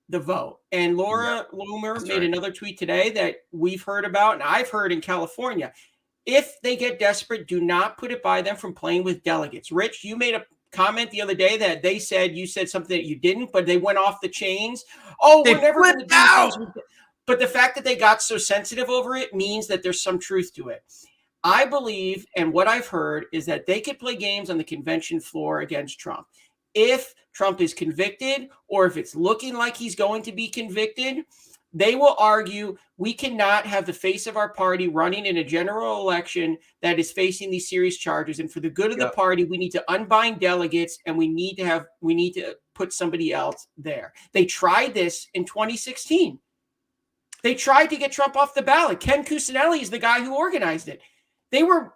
[SPEAKER 4] the vote. And Laura Loomer made another tweet today that we've heard about, and I've heard in California. If they get desperate, do not put it by them from playing with delegates. Rich, you made a comment the other day that you said something that you didn't, but they went off the chains. We're never going to do things. But the fact that they got so sensitive over it means that there's some truth to it. I believe, and what I've heard, is that they could play games on the convention floor against Trump. If Trump is convicted, or if it's looking like he's going to be convicted, they will argue we cannot have the face of our party running in a general election that is facing these serious charges. And for the good of the party, we need to unbind delegates, and we need to put somebody else there. They tried this in 2016. They tried to get Trump off the ballot. Ken Cuccinelli is the guy who organized it. They were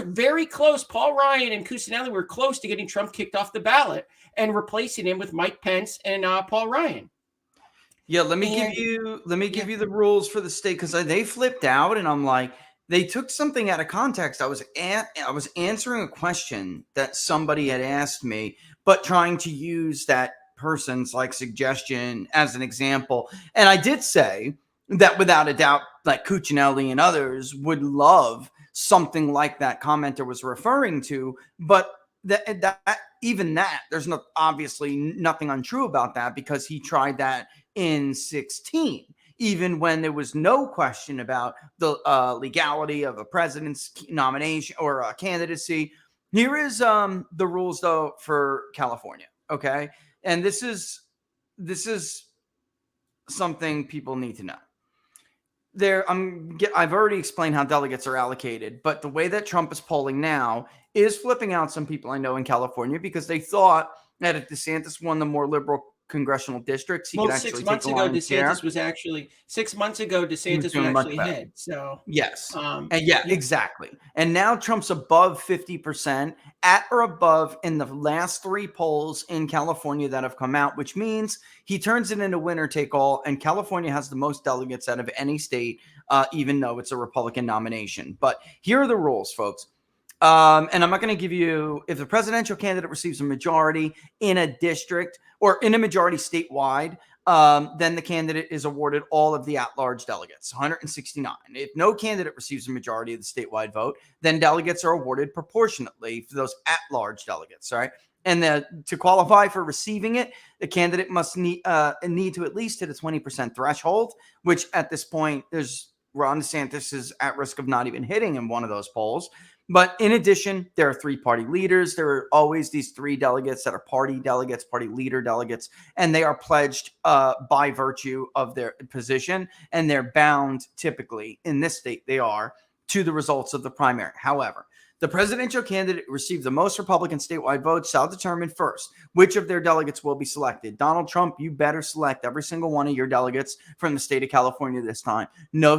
[SPEAKER 4] very close. Paul Ryan and Cuccinelli were close to getting Trump kicked off the ballot and replacing him with Mike Pence and Paul Ryan.
[SPEAKER 3] Yeah, let me give you the rules for the state, because they flipped out, and I'm like, they took something out of context. I was answering a question that somebody had asked me, but trying to use that person's suggestion as an example. And I did say that without a doubt, like Cuccinelli and others would love something like that commenter was referring to, but there's obviously nothing untrue about that, because he tried that in 2016, even when there was no question about the legality of a president's nomination or a candidacy. Here is the rules, though, for California. Okay, and this is something people need to know. I've already explained how delegates are allocated, but the way that Trump is polling now is flipping out some people I know in California, because they thought that if DeSantis won the more liberal congressional districts, he could actually
[SPEAKER 4] 6 months ago, DeSantis was actually ahead. So
[SPEAKER 3] yes, exactly. And now Trump's above 50%, at or above in the last 3 polls in California that have come out, which means he turns it into winner take all. And California has the most delegates out of any state, even though it's a Republican nomination. But here are the rules, folks. And I'm not going to give you, if the presidential candidate receives a majority in a district or in a majority statewide, then the candidate is awarded all of the at-large delegates, 169. If no candidate receives a majority of the statewide vote, then delegates are awarded proportionately for those at-large delegates, all right? And to qualify for receiving it, the candidate must need to at least hit a 20% threshold, which at this point, Ron DeSantis is at risk of not even hitting in one of those polls. But in addition, there are 3 party leaders. There are always these 3 delegates that are party delegates, party leader delegates, and they are pledged by virtue of their position, and they're bound typically, in this state they are, to the results of the primary. However, the presidential candidate who received the most Republican statewide votes shall determine first which of their delegates will be selected. Donald Trump, you better select every single one of your delegates from the state of California this time. Know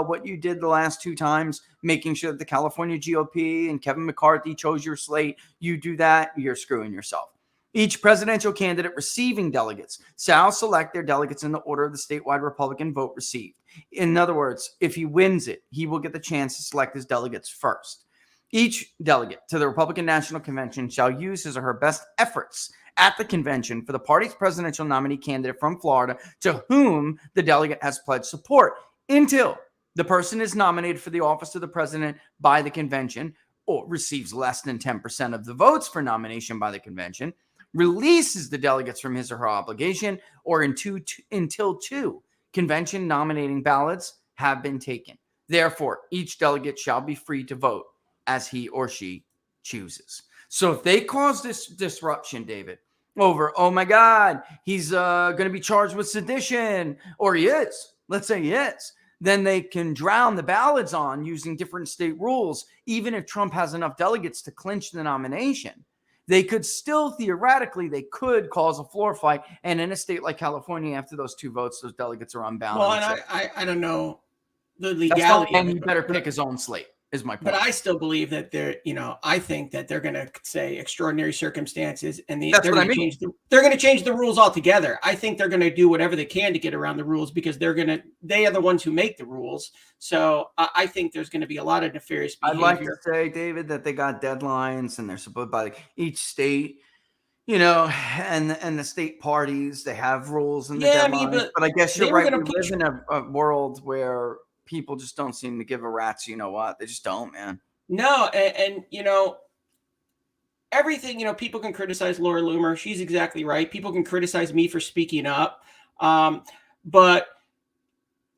[SPEAKER 3] what you did the last 2 times, making sure that the California GOP and Kevin McCarthy chose your slate. You do that, you're screwing yourself. Each presidential candidate receiving delegates shall select their delegates in the order of the statewide Republican vote received. In other words, if he wins it, he will get the chance to select his delegates first. Each delegate to the Republican National Convention shall use his or her best efforts at the convention for the party's presidential nominee candidate from Florida to whom the delegate has pledged support until the person is nominated for the office of the president by the convention or receives less than 10% of the votes for nomination by the convention, releases the delegates from his or her obligation, or until two convention nominating ballots have been taken. Therefore, each delegate shall be free to vote as he or she chooses. So if they cause this disruption, David, over, oh my God, he's going to be charged with sedition, or he is, let's say he is, then they can drown the ballots on using different state rules. Even if Trump has enough delegates to clinch the nomination, they could still theoretically, they could cause a floor fight. And in a state like California, after those two votes, those delegates are unbound.
[SPEAKER 4] Well, and I don't know the
[SPEAKER 3] That's
[SPEAKER 4] legality.
[SPEAKER 3] and you better pick his own slate, is my point.
[SPEAKER 4] But I still believe that I think that they're going to say extraordinary circumstances, and they're
[SPEAKER 3] That's what I
[SPEAKER 4] going to
[SPEAKER 3] mean.
[SPEAKER 4] they're going to change the rules altogether. I think they're going to do whatever they can to get around the rules because they are the ones who make the rules. So I think there's going to be a lot of nefarious behavior.
[SPEAKER 3] I'd like to say, David, that they got deadlines and they're supposed by each state, and the state parties, they have rules and the deadlines. But I guess you're right. We live in a world where people just don't seem to give a rat's what. They just don't, man.
[SPEAKER 4] No, and everything, people can criticize Laura Loomer. She's exactly right. People can criticize me for speaking up. But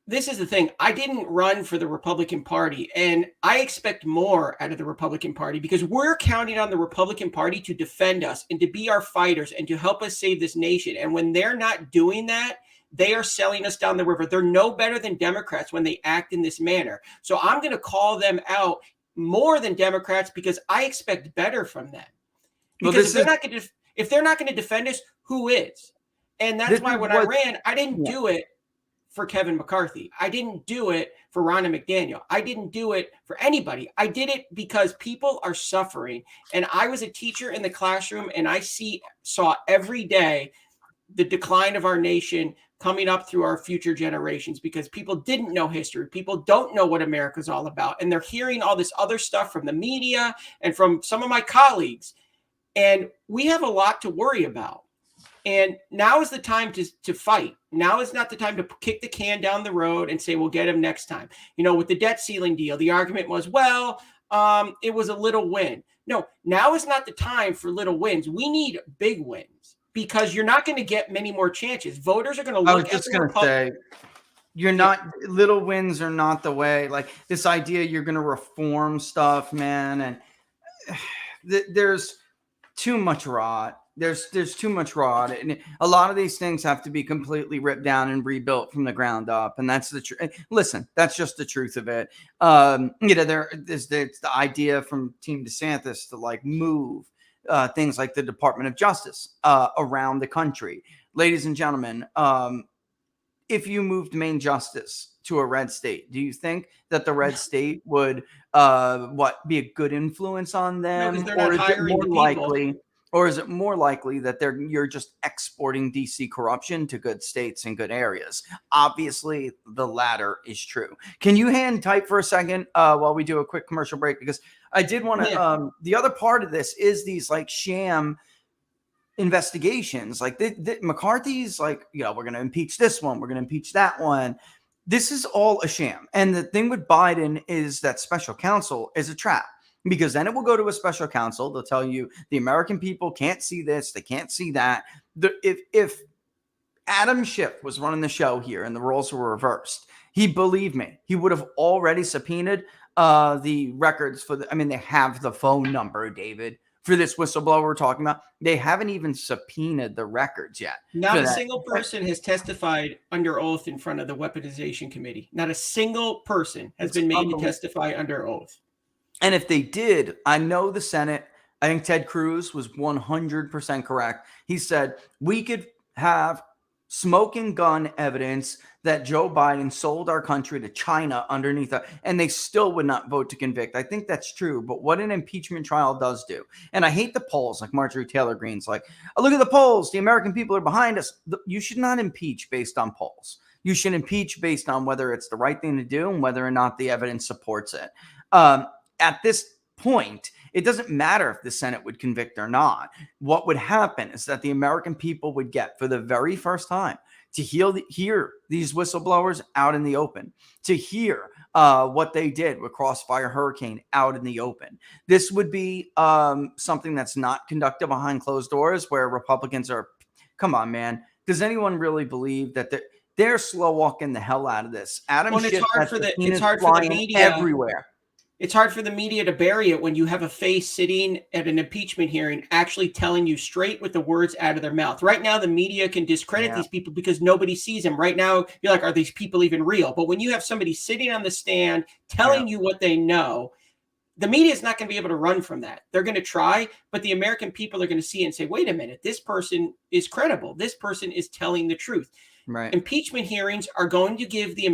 [SPEAKER 4] this is the thing. I didn't run for the Republican Party, and I expect more out of the Republican Party because we're counting on the Republican Party to defend us and to be our fighters and to help us save this nation. And when they're not doing that, they are selling us down the river. They're no better than Democrats when they act in this manner. So I'm going to call them out more than Democrats because I expect better from them. Because if they're not going to defend us, who is? And that's why when I ran, I didn't do it for Kevin McCarthy. I didn't do it for Ronna McDaniel. I didn't do it for anybody. I did it because people are suffering. And I was a teacher in the classroom, and I saw every day the decline of our nation coming up through our future generations because people didn't know history. People don't know what America's all about. And they're hearing all this other stuff from the media and from some of my colleagues. And we have a lot to worry about. And now is the time to fight. Now is not the time to kick the can down the road and say, we'll get him next time. With the debt ceiling deal, the argument was, it was a little win. No, now is not the time for little wins. We need big wins because you're not going to get many more chances. Voters are going to look at the Republican.
[SPEAKER 3] Little wins are not the way. Like this idea you're going to reform stuff, man. And there's too much rot. There's too much rot, and a lot of these things have to be completely ripped down and rebuilt from the ground up. And that's the truth. Listen, that's just the truth of it. There's the idea from Team DeSantis to move things like the Department of Justice around the country. Ladies and gentlemen, if you moved Main Justice to a red state, do you think that the red state would be a good influence on them?
[SPEAKER 4] No, they're not hiring the people.
[SPEAKER 3] Or is it more likely that you're just exporting DC corruption to good states and good areas? Obviously, the latter is true. Can you hang tight for a second while we do a quick commercial break? Because I did want to. The other part of this is these sham investigations. McCarthy's we're going to impeach this one. We're going to impeach that one. This is all a sham. And the thing with Biden is that special counsel is a trap. Because then it will go to a special counsel. They'll tell you the American people can't see this. They can't see that. If Adam Schiff was running the show here and the roles were reversed, believe me, he would have already subpoenaed the records they have the phone number, David, for this whistleblower we're talking about. They haven't even subpoenaed the records yet.
[SPEAKER 4] Not a single person has testified under oath in front of the Weaponization Committee. Not a single person has been made to testify under oath.
[SPEAKER 3] And if they did, I know the Senate, I think Ted Cruz was 100% correct. He said we could have smoke and gun evidence that Joe Biden sold our country to China underneath that, and they still would not vote to convict. I think that's true. But what an impeachment trial does do, and I hate the polls, like Marjorie Taylor Greene's like, oh, look at the polls. The American people are behind us. You should not impeach based on polls. You should impeach based on whether it's the right thing to do and whether or not the evidence supports it. At this point, it doesn't matter if the Senate would convict or not. What would happen is that the American people would get, for the very first time, to hear these whistleblowers out in the open, to hear what they did with Crossfire Hurricane out in the open. This would be something that's not conducted behind closed doors, where Republicans are, come on, man. Does anyone really believe that they're slow walking the hell out of this? Adam
[SPEAKER 4] Well,
[SPEAKER 3] Schiff
[SPEAKER 4] it's hard for the media
[SPEAKER 3] everywhere.
[SPEAKER 4] It's hard for the media to bury it when you have a face sitting at an impeachment hearing actually telling you straight with the words out of their mouth. Right now, the media can discredit these people because nobody sees them. Right now, you're like, are these people even real? But when you have somebody sitting on the stand telling you what they know, the media is not going to be able to run from that. They're going to try, but the American people are going to see it and say, wait a minute, this person is credible. This person is telling the truth.
[SPEAKER 3] Right.
[SPEAKER 4] Impeachment hearings are going to give the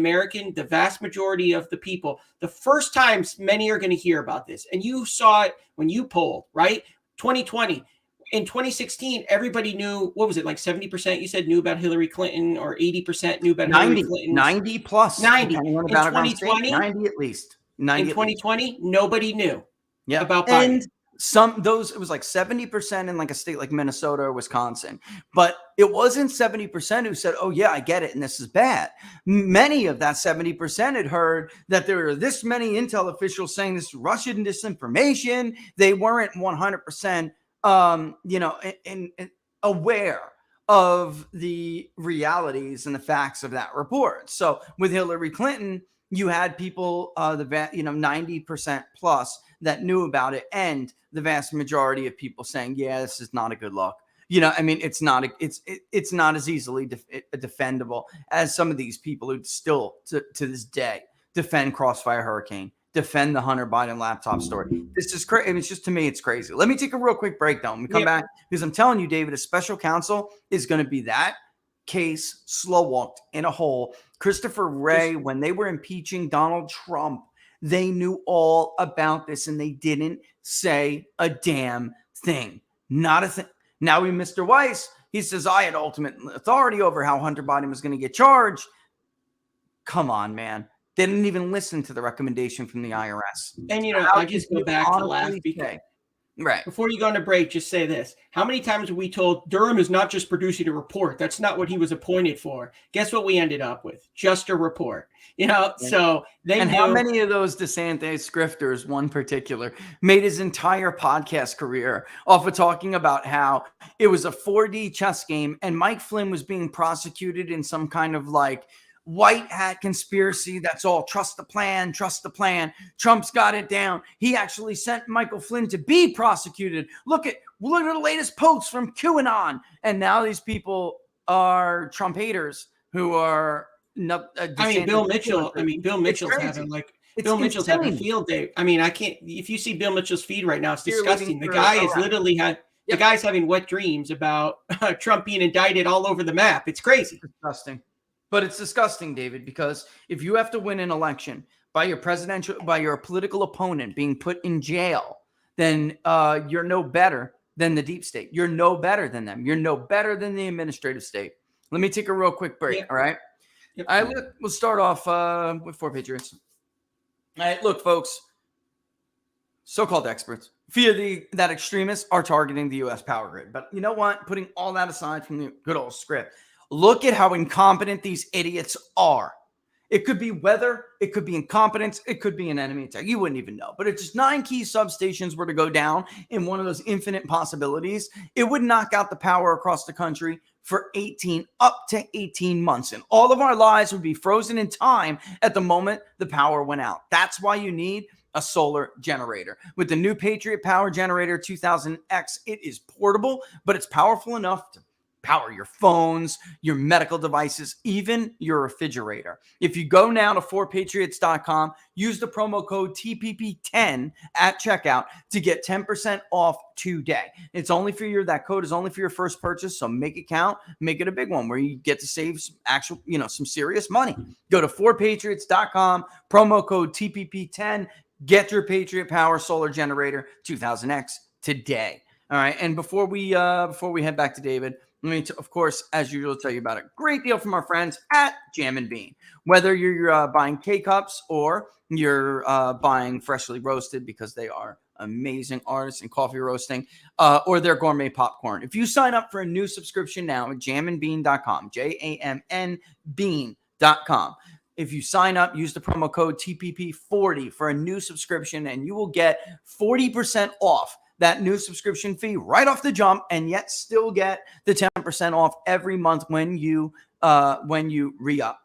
[SPEAKER 4] vast majority of the people, the first times many are going to hear about this. And you saw it when you polled, right? 2020. In 2016, everybody knew, what was it, like 70% you said knew about Hillary Clinton, or 80% knew about Hillary Clinton?
[SPEAKER 3] 90 plus.
[SPEAKER 4] 90. In
[SPEAKER 3] In
[SPEAKER 4] 2020?
[SPEAKER 3] 90 at least. 90
[SPEAKER 4] in 2020, nobody knew about
[SPEAKER 3] And
[SPEAKER 4] Biden.
[SPEAKER 3] it was like 70% in like a state like Minnesota or Wisconsin, but it wasn't 70% who said, oh yeah, I get it, and this is bad. Many of that 70% had heard that there are this many intel officials saying this Russian disinformation. They weren't 100%, aware of the realities and the facts of that report. So with Hillary Clinton, you had people, 90% plus that knew about it, and the vast majority of people saying, yeah, this is not a good look. It's not as easily defendable as some of these people who still to this day defend Crossfire Hurricane, defend the Hunter Biden laptop story. This is crazy. It's just, to me, it's crazy. Let me take a real quick breakdown. We come back, because I'm telling you, David, a special counsel is going to be that case slow walked in a hole. Christopher Wray, when they were impeaching Donald Trump, they knew all about this and they didn't say a damn thing. Not a thing. Now Mr. Weiss, he says, I had ultimate authority over how Hunter Biden was going to get charged. Come on, man. They didn't even listen to the recommendation from the IRS.
[SPEAKER 4] And, I just go back to laugh because,
[SPEAKER 3] right.
[SPEAKER 4] Before you go on a break, just say this. How many times have we told Durham is not just producing a report? That's not what he was appointed for. Guess what we ended up with? Just a report. So they
[SPEAKER 3] And
[SPEAKER 4] knew.
[SPEAKER 3] how many of those DeSantis grifters, one particular, made his entire podcast career off of talking about how it was a 4D chess game and Mike Flynn was being prosecuted in some kind of like white hat conspiracy. That's all. Trust the plan. Trust the plan. Trump's got it down. He actually sent Michael Flynn to be prosecuted. Look at the latest posts from QAnon. And now these people are Trump haters who are not.
[SPEAKER 4] Bill Mitchell's having having a field day. I can't. If you see Bill Mitchell's feed right now, it's disgusting. The guy is literally the guy's having wet dreams about Trump being indicted all over the map. It's crazy.
[SPEAKER 3] It's disgusting. But it's disgusting, David, because if you have to win an election by your political opponent being put in jail, then you're no better than the deep state. You're no better than them. You're no better than the administrative state. Let me take a real quick break. All right.
[SPEAKER 4] Yep.
[SPEAKER 3] All right. We'll start off with 4 Patriots. All right. Look, folks, so-called experts fear that extremists are targeting the U.S. power grid. But you know what? Putting all that aside from the good old script, look at how incompetent these idiots are. It could be weather. It could be incompetence. It could be an enemy attack. You wouldn't even know. But if just 9 key substations were to go down in one of those infinite possibilities, it would knock out the power across the country for up to 18 months. And all of our lives would be frozen in time at the moment the power went out. That's why you need a solar generator. With the new Patriot Power Generator 2000X, it is portable, but it's powerful enough to power your phones, your medical devices, even your refrigerator. If you go now to 4patriots.com, use the promo code TPP10 at checkout to get 10% off today. It's only for that code is only for your first purchase, so make it count, make it a big one where you get to save some actual, some serious money. Go to 4patriots.com, promo code TPP10, get your Patriot Power solar generator 2000X today. All right, and before we head back to David, let me, of course, as usual, tell you about a great deal from our friends at Jam and Bean. Whether you're buying K-Cups or you're buying freshly roasted, because they are amazing artists in coffee roasting, or their gourmet popcorn. If you sign up for a new subscription now at jamandbean.com, JAMN Bean.com. If you sign up, use the promo code TPP40 for a new subscription, and you will get 40% off that new subscription fee right off the jump, and yet still get the 10% off every month when you re-up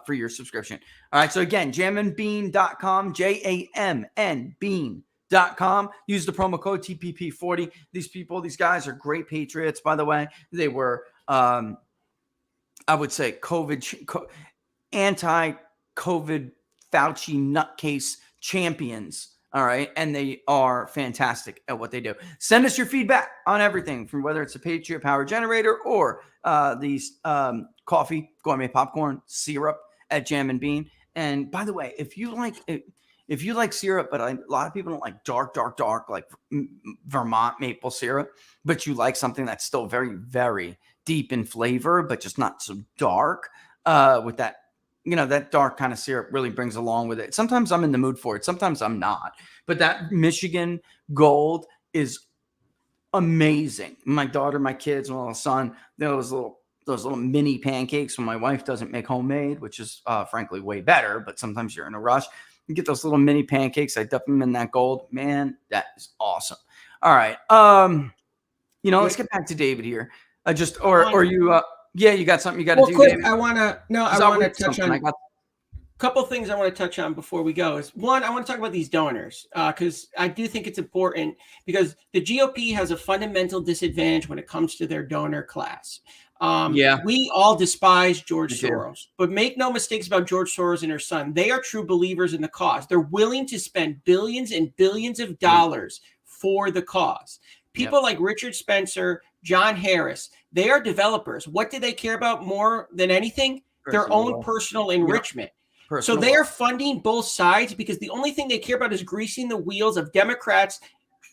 [SPEAKER 3] for your subscription. All right, so again, jamandbean.com, JAMN Bean.com. Use the promo code TPP40. These guys are great patriots, by the way. They were, I would say, anti-COVID Fauci nutcase champions. All right. And they are fantastic at what they do. Send us your feedback on everything, from whether it's a Patriot Power generator or these coffee, gourmet popcorn, syrup at Jam and Bean. And by the way, if you like syrup, but a lot of people don't like dark, like Vermont maple syrup, but you like something that's still very, very deep in flavor, but just not so dark, with that, that dark kind of syrup really brings along with it. Sometimes I'm in the mood for it. Sometimes I'm not. But that Michigan Gold is amazing. My daughter, my kids, my little son, those little mini pancakes when my wife doesn't make homemade, which is frankly way better. But sometimes you're in a rush. You get those little mini pancakes. I dip them in that gold. Man, that is awesome. All right. Let's get back to David here. Yeah, you got something you got to do,
[SPEAKER 4] quick,
[SPEAKER 3] David?
[SPEAKER 4] I want to touch on a couple things I want to touch on before we go. Is one, I want to talk about these donors, because I do think it's important, because the GOP has a fundamental disadvantage when it comes to their donor class. We all despise George Soros, but make no mistakes about George Soros and her son. They are true believers in the cause. They're willing to spend billions and billions of dollars for the cause. People like Richard Spencer, John Harris, they are developers. What do they care about more than anything? Their own personal enrichment. So they are funding both sides, because the only thing they care about is greasing the wheels of Democrats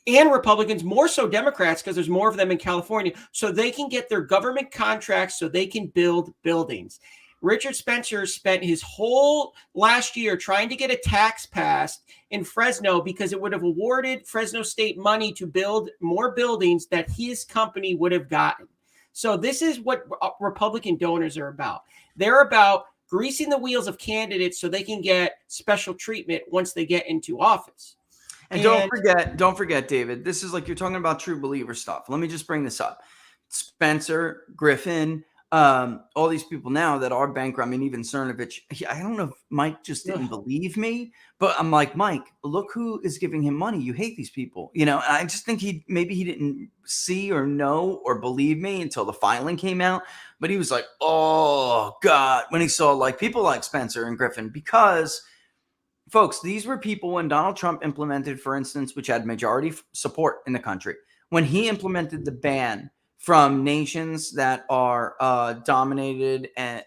[SPEAKER 4] and Republicans, more so Democrats, because there's more of them in California, so they can get their government contracts so they can build buildings. Richard Spencer spent his whole last year trying to get a tax passed in Fresno, because it would have awarded Fresno State money to build more buildings that his company would have gotten. So this is what Republican donors are about. They're about greasing the wheels of candidates so they can get special treatment once they get into office.
[SPEAKER 3] And don't forget, David, this is like, you're talking about true believer stuff. Let me just bring this up. Spencer, Griffin, all these people now that are bankrupt. I mean, even Cernovich. I don't know if Mike just didn't believe me, but I'm like, Mike, look who is giving him money. You hate these people. I just think he didn't see or know or believe me until the filing came out. But he was like, oh God, when he saw like people like Spencer and Griffin, because folks, these were people when Donald Trump implemented, for instance, which had majority support in the country, when he implemented the ban from nations that are dominated and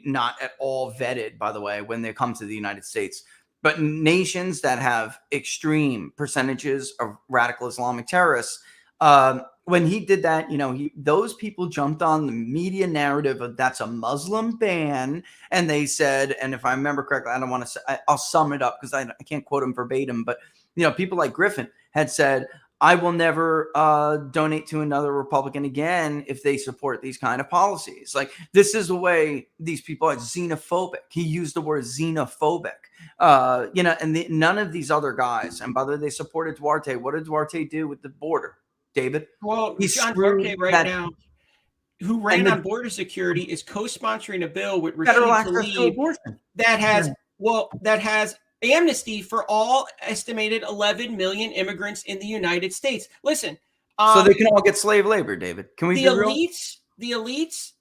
[SPEAKER 3] not at all vetted, by the way, when they come to the United States, but nations that have extreme percentages of radical Islamic terrorists. When he did that, those people jumped on the media narrative of that's a Muslim ban. And they said, and if I remember correctly, I don't want to say, I'll sum it up because I can't quote him verbatim, but people like Griffin had said, I will never donate to another Republican again if they support these kind of policies. Like, this is the way these people are xenophobic. He used the word xenophobic, and none of these other guys, and by the way, they supported Duarte. What did Duarte do with the border, David?
[SPEAKER 4] Well,
[SPEAKER 3] He
[SPEAKER 4] John
[SPEAKER 3] screwed
[SPEAKER 4] Duarte now, who ran on border security, is co-sponsoring a bill with Rashid Tlaib that has amnesty for all estimated 11 million immigrants in the United States. Listen,
[SPEAKER 3] so they can all get slave labor, David. Can we
[SPEAKER 4] the
[SPEAKER 3] be real?
[SPEAKER 4] elites? the elites,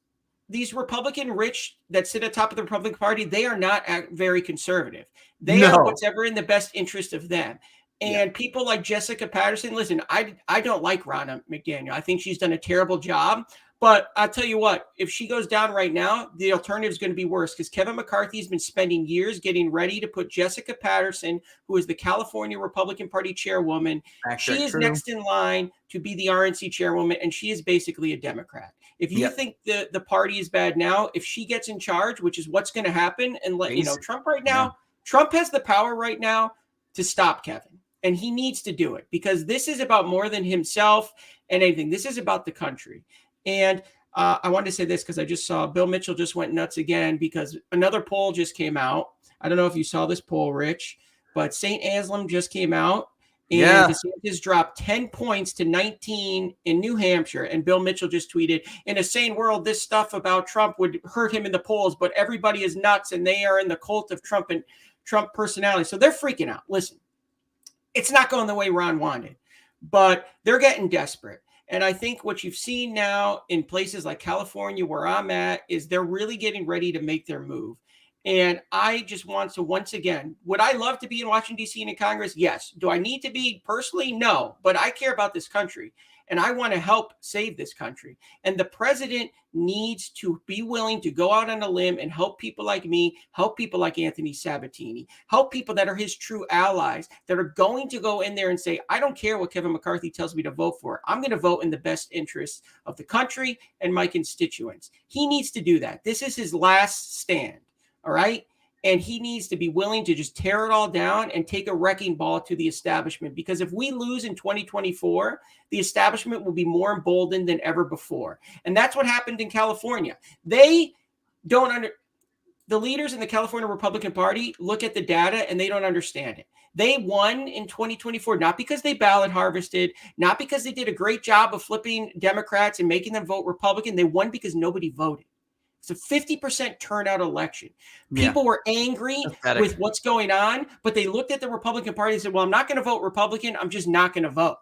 [SPEAKER 4] these Republican rich that sit atop of the Republican Party, they are not very conservative. They are what's ever in the best interest of them. And people like Jessica Patterson, listen, I don't like Ronna McDaniel. I think she's done a terrible job. But I'll tell you what, if she goes down right now, the alternative is going to be worse because Kevin McCarthy has been spending years getting ready to put Jessica Patterson, who is the California Republican Party chairwoman. She is next in line to be the RNC chairwoman, and she is basically a Democrat. If you think the party is bad now, if she gets in charge, which is what's going to happen, and Trump right now, Trump has the power right now to stop Kevin. And he needs to do it because this is about more than himself and anything. This is about the country. And I wanted to say this because I just saw Bill Mitchell just went nuts again because another poll just came out. I don't know if you saw this poll, Rich, but St. Anselm just came out. And DeSantis dropped 10 points to 19 in New Hampshire. And Bill Mitchell just tweeted, in a sane world, this stuff about Trump would hurt him in the polls, but everybody is nuts and they are in the cult of Trump and Trump personality. So they're freaking out. Listen, it's not going the way Ron wanted, but they're getting desperate. And I think what you've seen now in places like California, where I'm at, is they're really getting ready to make their move. And I just want to, once again, would I love to be in Washington, D.C. and in Congress? Yes. Do I need to be personally? No. But I care about this country, and I want to help save this country. And the president needs to be willing to go out on a limb and help people like me, help people like Anthony Sabatini, help people that are his true allies that are going to go in there and say, I don't care what Kevin McCarthy tells me to vote for. I'm going to vote in the best interests of the country and my constituents. He needs to do that. This is his last stand. All right. And he needs to be willing to just tear it all down and take a wrecking ball to the establishment. Because if we lose in 2024, the establishment will be more emboldened than ever before. And that's what happened in California. They don't the leaders in the California Republican Party look at the data and they don't understand it. They won in 2024, not because they ballot harvested, not because they did a great job of flipping Democrats and making them vote Republican. They won because nobody voted. It's a 50% turnout election. People were angry with what's going on, but they looked at the Republican Party and said, well, I'm not going to vote Republican. I'm just not going to vote.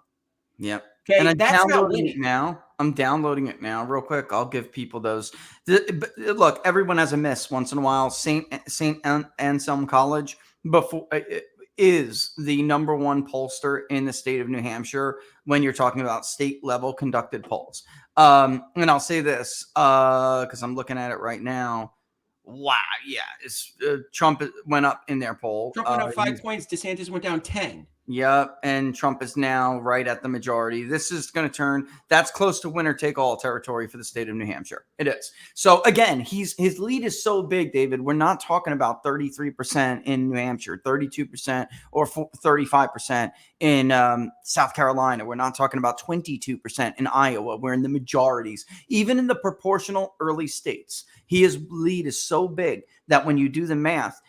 [SPEAKER 3] Yep.
[SPEAKER 4] Okay.
[SPEAKER 3] And I'm
[SPEAKER 4] That's
[SPEAKER 3] downloading it now. I'm downloading it now real quick. I'll give people those. Look, everyone has a miss once in a while. St. Anselm College is the #1 pollster in the state of New Hampshire when you're talking about state level conducted polls. And I'll say this because I'm looking at it right now. Wow. Yeah. Trump went up in their poll.
[SPEAKER 4] Trump went up 5 points. DeSantis went down 10.
[SPEAKER 3] Yep. And Trump is now right at the majority. This is going to turn. That's close to winner take all territory for the state of New Hampshire. It is. So again, his lead is so big, David. We're not talking about 33% in New Hampshire, 32% or 35% in South Carolina. We're not talking about 22% in Iowa. We're in the majorities. Even in the proportional early states, his lead is so big that when you do the math,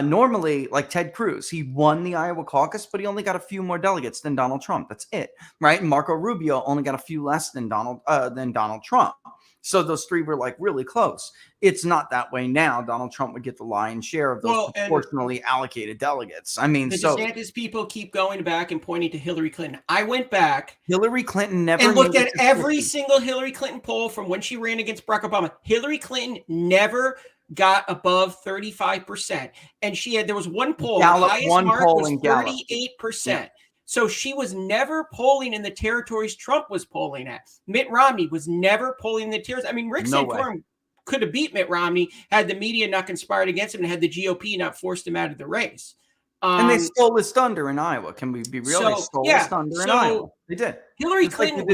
[SPEAKER 3] normally, like Ted Cruz, he won the Iowa caucus, but he only got a few more delegates than Donald Trump. That's it, right? And Marco Rubio only got a few less than Donald Trump. So those three were like really close. It's not that way now. Donald Trump would get the lion's share of those proportionally allocated delegates. I mean,
[SPEAKER 4] the DeSantis people keep going back and pointing to Hillary Clinton. I went back.
[SPEAKER 3] Hillary Clinton never
[SPEAKER 4] and looked at every single Hillary Clinton poll from when she ran against Barack Obama. Hillary Clinton never got above 35%. And there was one poll, the highest mark was 38%. Yeah. So she was never polling in the territories Trump was polling at. Mitt Romney was never polling in the territories. I mean, Rick Santorum could have beat Mitt Romney had the media not conspired against him and had the GOP not forced him out of the race.
[SPEAKER 3] And they stole his thunder in Iowa. Can we be real? They stole his thunder in Iowa. They did.
[SPEAKER 4] Hillary Clinton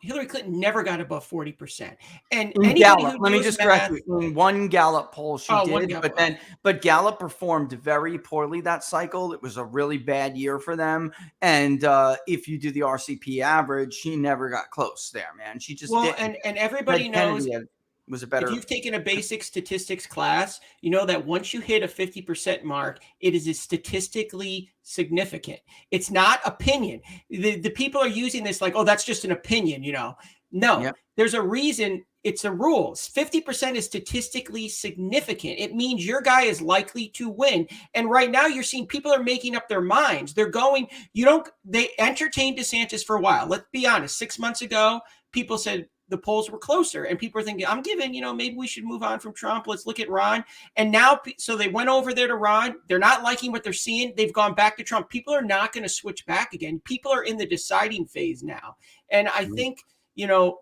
[SPEAKER 4] Hillary Clinton never got above 40%. And
[SPEAKER 3] Gallup, let me just correct you. In one Gallup poll she did, but Gallup performed very poorly that cycle. It was a really bad year for them. And if you do the RCP average, she never got close there, man. She just didn't.
[SPEAKER 4] And everybody knows
[SPEAKER 3] was a better.
[SPEAKER 4] If you've taken a basic statistics class, you know that once you hit a 50% mark, it is statistically significant. It's not opinion. The people are using this like, oh, that's just an opinion, No, there's a reason. It's a rule. 50% is statistically significant. It means your guy is likely to win. And right now you're seeing people are making up their minds. They're going, they entertained DeSantis for a while. Let's be honest. 6 months ago, people said, the polls were closer, and people are thinking, I'm giving, maybe we should move on from Trump. Let's look at Ron. And now, so they went over there to Ron. They're not liking what they're seeing. They've gone back to Trump. People are not going to switch back again. People are in the deciding phase now. And I think,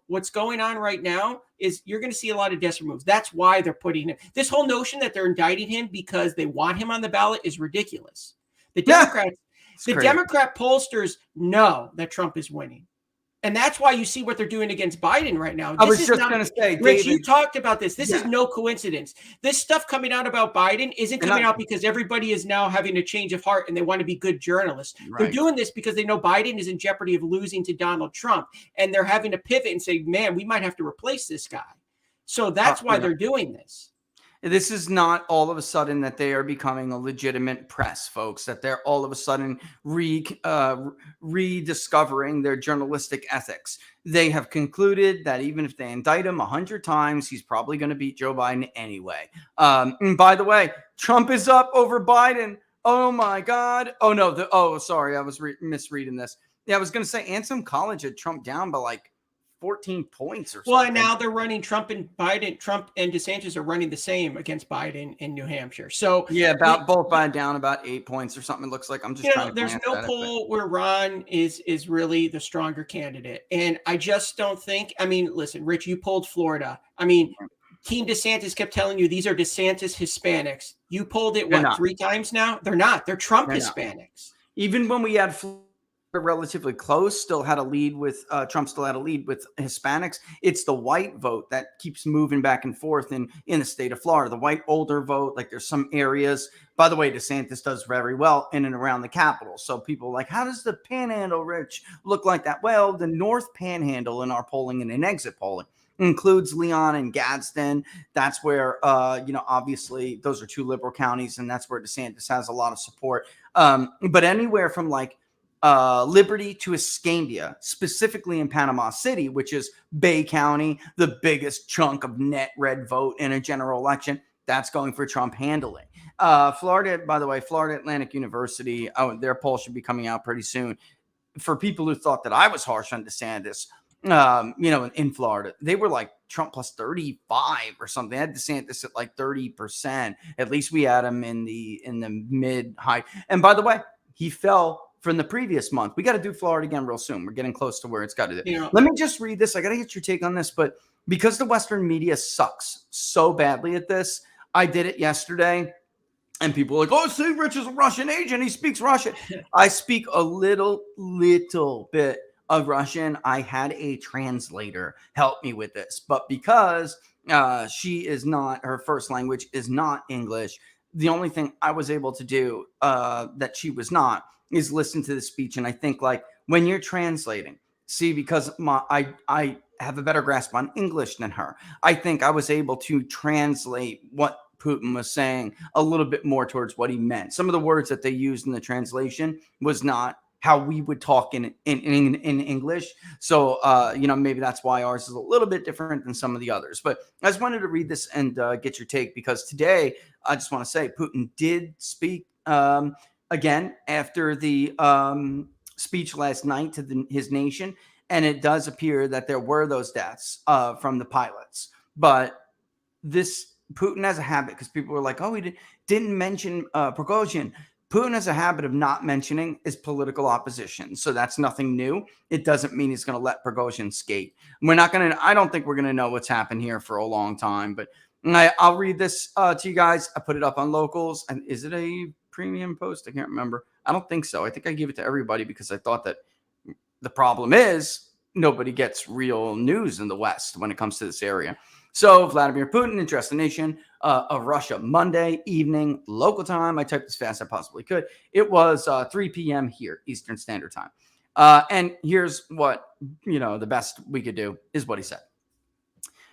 [SPEAKER 4] what's going on right now is you're going to see a lot of desperate moves. That's why they're putting him. This whole notion that they're indicting him because they want him on the ballot is ridiculous. The Democrats, Democrat pollsters know that Trump is winning. And that's why you see what they're doing against Biden right now.
[SPEAKER 3] I was just going to say,
[SPEAKER 4] Rich,
[SPEAKER 3] David,
[SPEAKER 4] you talked about this. This is no coincidence. This stuff coming out about Biden isn't coming out because everybody is now having a change of heart and they want to be good journalists. Right. They're doing this because they know Biden is in jeopardy of losing to Donald Trump. And they're having to pivot and say, man, we might have to replace this guy. So that's why they're doing this.
[SPEAKER 3] This is not all of a sudden that they are becoming a legitimate press, folks, that they're all of a sudden rediscovering their journalistic ethics. They have concluded that even if they indict him 100 times, he's probably going to beat Joe Biden anyway. And by the way, Trump is up over Biden. Oh, my God. Oh, no. Sorry. I was misreading this. Yeah, I was going to say Anselm College had Trump down by like 14 points or something.
[SPEAKER 4] Well, and now they're running Trump and DeSantis are running the same against Biden in New Hampshire. So
[SPEAKER 3] yeah, both by down about 8 points or something. It looks like I'm just trying to.
[SPEAKER 4] There's no poll where Ron is really the stronger candidate, and I just don't think. I mean, listen, Rich, you polled Florida. I mean, Team DeSantis kept telling you these are DeSantis Hispanics. You polled it 3 times now? They're not. They're Trump Hispanics.
[SPEAKER 3] Even when we had relatively close, still had a lead with Trump still had a lead with Hispanics. It's the white vote that keeps moving back and forth in the state of Florida. The white older vote, like there's some areas. By the way, DeSantis does very well in and around the Capitol. So people are like, how does the Panhandle, Rich, look like that? Well, the North Panhandle in our polling and in exit polling includes Leon and Gadsden. That's where, obviously those are 2 liberal counties, and that's where DeSantis has a lot of support. But anywhere from like Liberty to Escambia, specifically in Panama City, which is Bay County, the biggest chunk of net red vote in a general election, that's going for Trump handling. Florida, by the way, Florida Atlantic University, their poll should be coming out pretty soon. For people who thought that I was harsh on DeSantis, in Florida, they were like Trump plus 35 or something. They had DeSantis at like 30%. At least we had him in the mid high. And by the way, he fell from the previous month. We got to do Florida again real soon. We're getting close to where it's got to do. Let me just read this. I got to get your take on this, but because the Western media sucks so badly at this, I did it yesterday. And people are like, oh, see, Rich is a Russian agent. He speaks Russian. I speak a little bit of Russian. I had a translator help me with this, but because her first language is not English, the only thing I was able to do that she was not is listen to the speech. And I think like when you're translating, because I have a better grasp on English than her, I think I was able to translate what Putin was saying a little bit more towards what he meant. Some of the words that they used in the translation was not how we would talk in English. So, maybe that's why ours is a little bit different than some of the others. But I just wanted to read this and get your take, because today I just want to say Putin did speak again after the speech last night to his nation. And it does appear that there were those deaths from the pilots. But this Putin has a habit, because people were like, oh, he didn't mention Prigozhin. Putin has a habit of not mentioning his political opposition. So that's nothing new. It doesn't mean he's going to let Prigozhin skate. I don't think we're going to know what's happened here for a long time, but I'll read this to you guys. I put it up on Locals. And is it a premium post? I can't remember. I don't think so. I think I gave it to everybody because I thought that the problem is nobody gets real news in the West when it comes to this area. So Vladimir Putin addressed the nation of Russia Monday evening, local time. I typed as fast as I possibly could. It was 3 p.m. here, Eastern Standard Time. And here's what, the best we could do is what he said.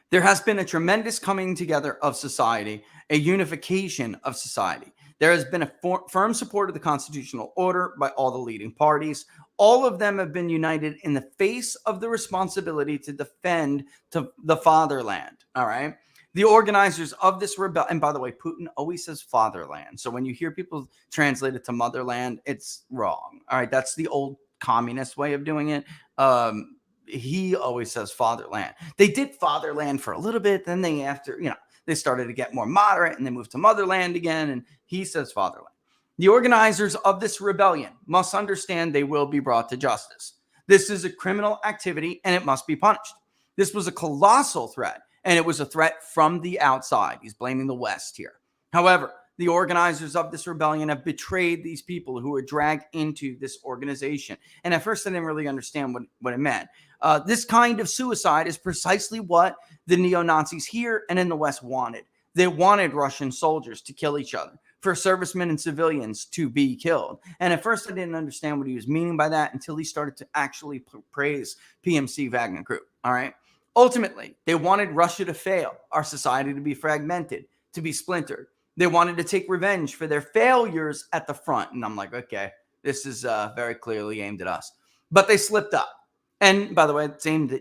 [SPEAKER 3] There has been a tremendous coming together of society, a unification of society. There has been a firm support of the constitutional order by all the leading parties. All of them have been united in the face of the responsibility to defend the fatherland. All right. The organizers of this rebellion, and by the way, Putin always says fatherland. So when you hear people translate it to motherland, it's wrong. All right. That's the old communist way of doing it. he always says fatherland. They did fatherland for a little bit. Then they started to get more moderate and they moved to motherland again. And he says fatherland. The organizers of this rebellion must understand they will be brought to justice. This is a criminal activity and it must be punished. This was a colossal threat, and it was a threat from the outside. He's blaming the West here. However, the organizers of this rebellion have betrayed these people who were dragged into this organization. And at first, I didn't really understand what it meant. This kind of suicide is precisely what the neo-Nazis here and in the West wanted. They wanted Russian soldiers to kill each other, for servicemen and civilians to be killed. And at first, I didn't understand what he was meaning by that until he started to actually praise PMC Wagner Group. All right. Ultimately, they wanted Russia to fail, our society to be fragmented, to be splintered. They wanted to take revenge for their failures at the front. And I'm like, okay, this is very clearly aimed at us. But they slipped up. And by the way, it's aimed at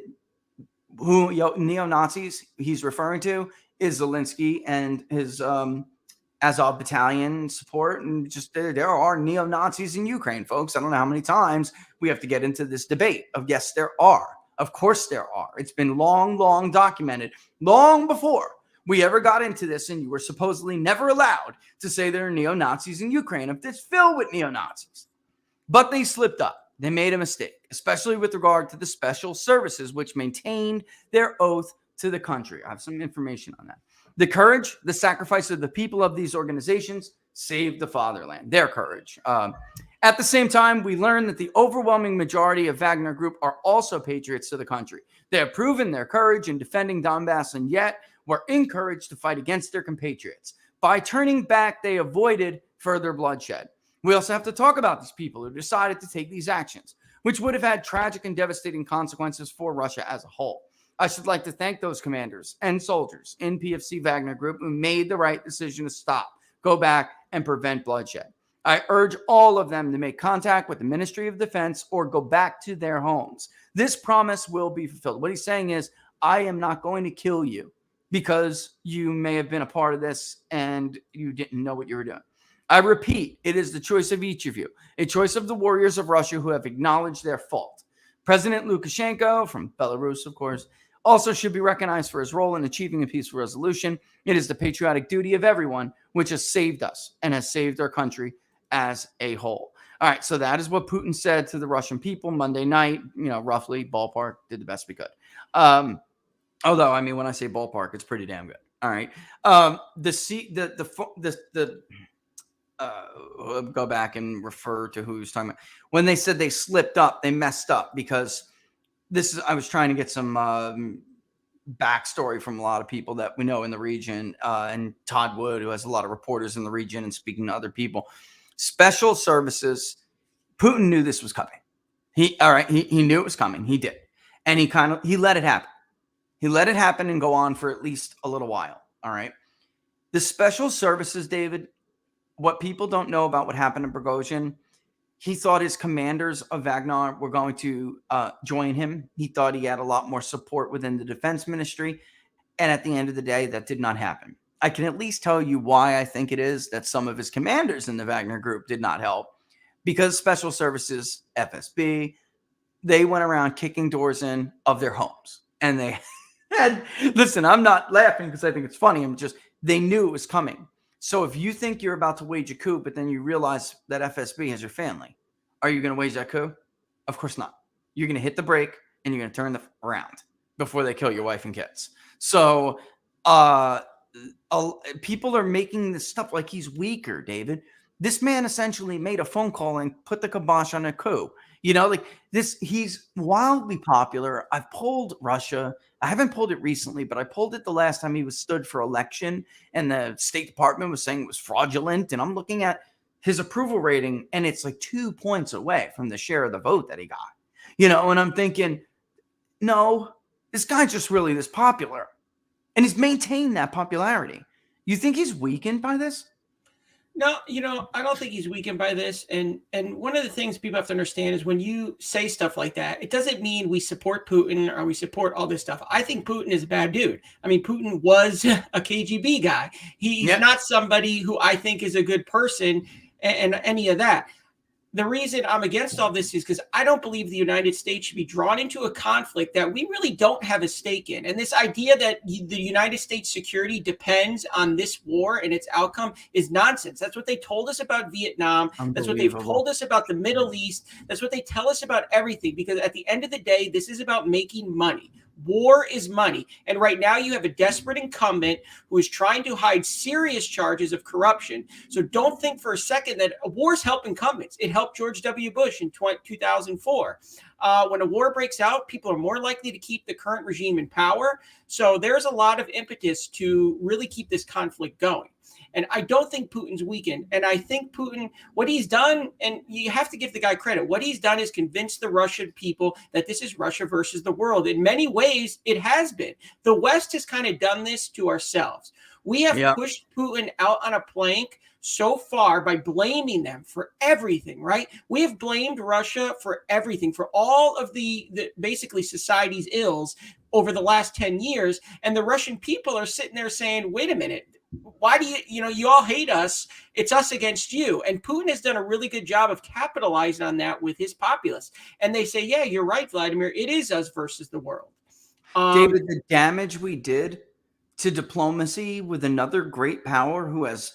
[SPEAKER 3] who neo-Nazis he's referring to is Zelensky and his Azov battalion support. And just there are neo-Nazis in Ukraine, folks. I don't know how many times we have to get into this debate of yes, there are. Of course there are. It's been long documented, long before we ever got into this, and you were supposedly never allowed to say there are neo-Nazis in Ukraine if it's filled with neo-Nazis. But they slipped up. They made a mistake, especially with regard to the special services, which maintained their oath to the country. I have some information on that. The courage, the sacrifice of the people of these organizations saved the fatherland, their courage. At the same time, we learned that the overwhelming majority of Wagner Group are also patriots to the country. They have proven their courage in defending Donbass, and yet were encouraged to fight against their compatriots. By turning back, they avoided further bloodshed. We also have to talk about these people who decided to take these actions, which would have had tragic and devastating consequences for Russia as a whole. I should like to thank those commanders and soldiers in PFC Wagner Group who made the right decision to stop, go back, and prevent bloodshed. I urge all of them to make contact with the Ministry of Defense or go back to their homes. This promise will be fulfilled. What he's saying is, I am not going to kill you because you may have been a part of this and you didn't know what you were doing. I repeat, it is the choice of each of you, a choice of the warriors of Russia who have acknowledged their fault. President Lukashenko, from Belarus, of course, also should be recognized for his role in achieving a peaceful resolution. It is the patriotic duty of everyone which has saved us and has saved our country as a whole. All right, so that is what Putin said to the Russian people Monday night, roughly, ballpark, did the best we could. Although, I mean, when I say ballpark, it's pretty damn good. All right. Go back and refer to who he was talking about. When they said they slipped up, they messed up because I was trying to get some backstory from a lot of people that we know in the region, and Todd Wood, who has a lot of reporters in the region and speaking to other people. Special services, Putin knew this was coming. He knew it was coming. He did. And he let it happen. He let it happen and go on for at least a little while. All right. The special services, David, what people don't know about what happened in Prigozhin, he thought his commanders of Wagner were going to join him. He thought he had a lot more support within the defense ministry. And at the end of the day, that did not happen. I can at least tell you why I think it is that some of his commanders in the Wagner Group did not help. Because special services, FSB, they went around kicking doors in of their homes. And they had, listen, I'm not laughing because I think it's funny. They knew it was coming. So if you think you're about to wage a coup, but then you realize that FSB has your family, are you going to wage that coup? Of course not. You're going to hit the brake and you're going to turn around before they kill your wife and kids. So people are making this stuff like he's weaker, David. This man essentially made a phone call and put the kibosh on a coup. He's wildly popular. I've polled Russia. I haven't polled it recently, but I polled it the last time he was stood for election and the State Department was saying it was fraudulent. And I'm looking at his approval rating and it's like 2 points away from the share of the vote that he got, and I'm thinking, no, this guy's just really this popular and he's maintained that popularity. You think he's weakened by this?
[SPEAKER 4] No, I don't think he's weakened by this. And one of the things people have to understand is when you say stuff like that, it doesn't mean we support Putin or we support all this stuff. I think Putin is a bad dude. I mean, Putin was a KGB guy. He's not somebody who I think is a good person and any of that. the reason I'm against all this is because I don't believe the United States should be drawn into a conflict that we really don't have a stake in. And this idea that the United States security depends on this war and its outcome is nonsense. That's what they told us about Vietnam. That's what they've told us about the Middle East. That's what they tell us about everything, because at the end of the day, this is about making money. War is money. And right now you have a desperate incumbent who is trying to hide serious charges of corruption. So don't think for a second that wars help incumbents. It helped George W. Bush in 2004. When a war breaks out, people are more likely to keep the current regime in power. So there's a lot of impetus to really keep this conflict going. And I don't think Putin's weakened. And I think Putin, what he's done, and you have to give the guy credit, what he's done is convince the Russian people that this is Russia versus the world. In many ways, it has been. The West has kind of done this to ourselves. We have pushed Putin out on a plank so far by blaming them for everything, right? We have blamed Russia for everything, for all of the basically society's ills over the last 10 years. And the Russian people are sitting there saying, wait a minute, why do you all hate us? It's us against you. And Putin has done a really good job of capitalizing on that with his populace. And they say, yeah, you're right, Vladimir. It is us versus the world.
[SPEAKER 3] David, the damage we did to diplomacy with another great power who has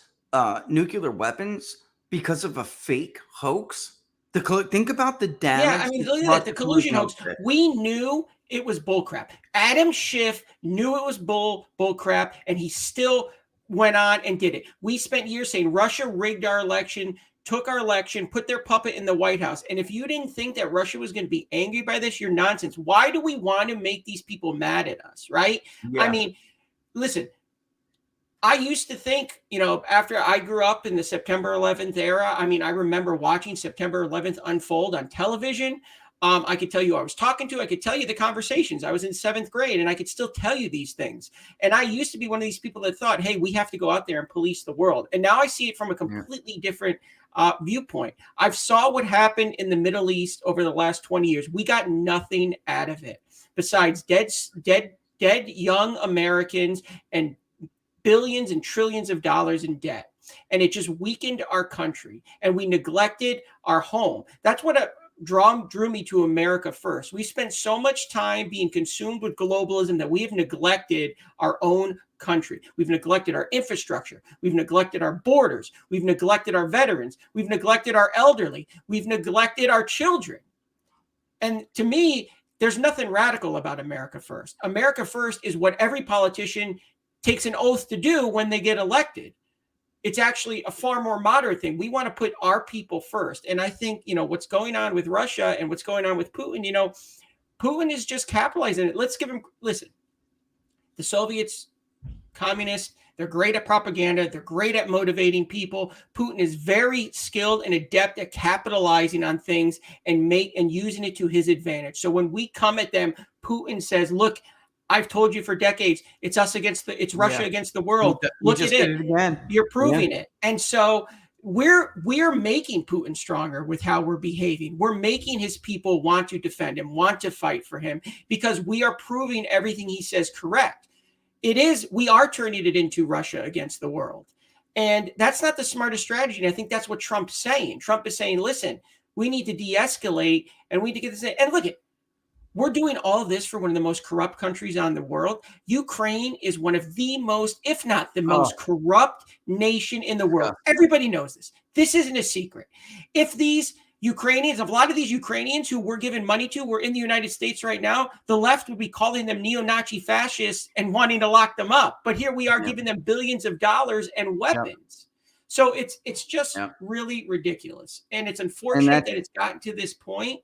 [SPEAKER 3] nuclear weapons because of a fake hoax. Think about the damage.
[SPEAKER 4] Yeah, I mean, look at that. The collusion hoax. We knew it was bullcrap. Adam Schiff knew it was bullcrap, and he still went on and did it. We spent years saying Russia rigged our election, took our election, put their puppet in the White House. And if you didn't think that Russia was going to be angry by this, you're nonsense. Why do we want to make these people mad at us, right? Yeah. I mean, listen, I used to think, after I grew up in the September 11th era, I mean, I remember watching September 11th unfold on television. I could tell you I was talking to, I could tell you the conversations. I was in 7th grade and I could still tell you these things. And I used to be one of these people that thought, hey, we have to go out there and police the world. And now I see it from a completely different viewpoint. I've saw what happened in the Middle East over the last 20 years. We got nothing out of it besides dead young Americans and billions and trillions of dollars in debt. And it just weakened our country, and we neglected our home. That's what drew me to America first. We spent so much time being consumed with globalism that we have neglected our own country. We've neglected our infrastructure. We've neglected our borders. We've neglected our veterans. We've neglected our elderly. We've neglected our children. And to me, there's nothing radical about America First. America First is what every politician takes an oath to do when they get elected. It's actually a far more moderate thing. We want to put our people first. And I think, what's going on with Russia and what's going on with Putin, Putin is just capitalizing it. Let's give him, listen, the Soviets, communists, they're great at propaganda. They're great at motivating people. Putin is very skilled and adept at capitalizing on things and using it to his advantage. So when we come at them, Putin says, look, I've told you for decades, it's us it's Russia against the world. Look at it. Again. You're proving it. And so we're making Putin stronger with how we're behaving. We're making his people want to defend him, want to fight for him, because we are proving everything he says correct. We are turning it into Russia against the world. And that's not the smartest strategy. And I think that's what Trump's saying. Trump is saying, listen, we need to de-escalate and we need to get this. And look, we're doing all of this for one of the most corrupt countries on the world. Ukraine is one of the most, if not the most corrupt nation in the world. Everybody knows this. This isn't a secret. If a lot of these Ukrainians who we're giving money to were in the United States right now, the left would be calling them neo-Nazi fascists and wanting to lock them up. But here we are giving them billions of dollars and weapons. So it's just really ridiculous. And it's unfortunate that it's gotten to this point.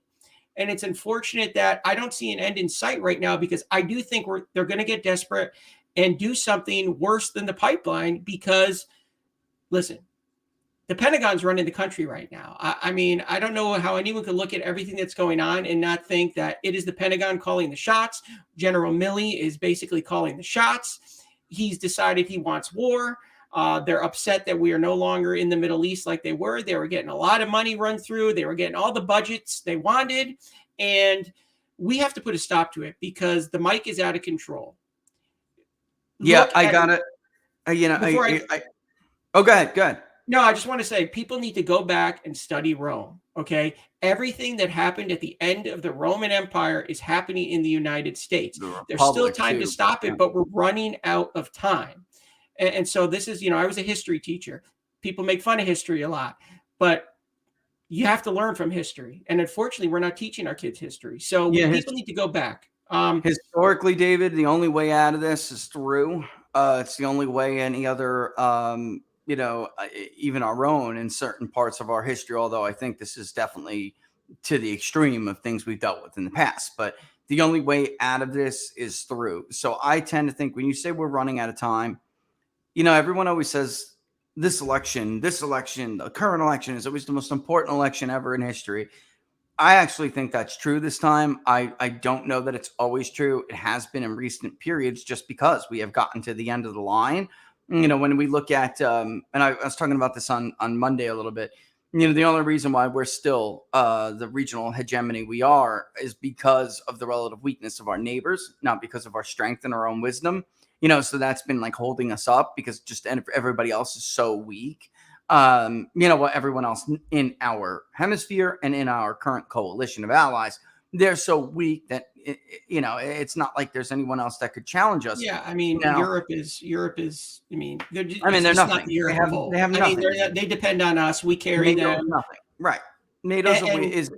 [SPEAKER 4] And it's unfortunate that I don't see an end in sight right now, because I do think they're going to get desperate and do something worse than the pipeline, because, listen, the Pentagon's running the country right now. I mean, I don't know how anyone could look at everything that's going on and not think that it is the Pentagon calling the shots. General Milley is basically calling the shots. He's decided he wants war. They're upset that we are no longer in the Middle East like they were. They were getting a lot of money run through. They were getting all the budgets they wanted. And we have to put a stop to it, because the mic is out of control.
[SPEAKER 3] Yeah, I got it. Go ahead.
[SPEAKER 4] No, I just want to say people need to go back and study Rome. Okay. Everything that happened at the end of the Roman Empire is happening in the United States. There's still
[SPEAKER 3] Republic,
[SPEAKER 4] time
[SPEAKER 3] too.
[SPEAKER 4] to stop it, but we're running out of time. And so this is, I was a history teacher. People make fun of history a lot, but you have to learn from history. And unfortunately, we're not teaching our kids history. So people need to go back.
[SPEAKER 3] Historically, David, the only way out of this is through. It's the only way any other, even our own in certain parts of our history, although I think this is definitely to the extreme of things we've dealt with in the past. But the only way out of this is through. So I tend to think when you say we're running out of time, everyone always says this election, the current election is always the most important election ever in history. I actually think that's true this time. I don't know that it's always true. It has been in recent periods just because we have gotten to the end of the line. When we look at, and I was talking about this on Monday a little bit, the only reason why we're still the regional hegemony we are is because of the relative weakness of our neighbors, not because of our strength and our own wisdom. So that's been like holding us up because just everybody else is so weak. Everyone else in our hemisphere and in our current coalition of allies, they're so weak that, it's not like there's anyone else that could challenge us.
[SPEAKER 4] Yeah. I mean, Europe is, they're
[SPEAKER 3] nothing.
[SPEAKER 4] Not the Europe
[SPEAKER 3] They have nothing.
[SPEAKER 4] They depend on us. We carry them.
[SPEAKER 3] Nothing. Right. NATO's is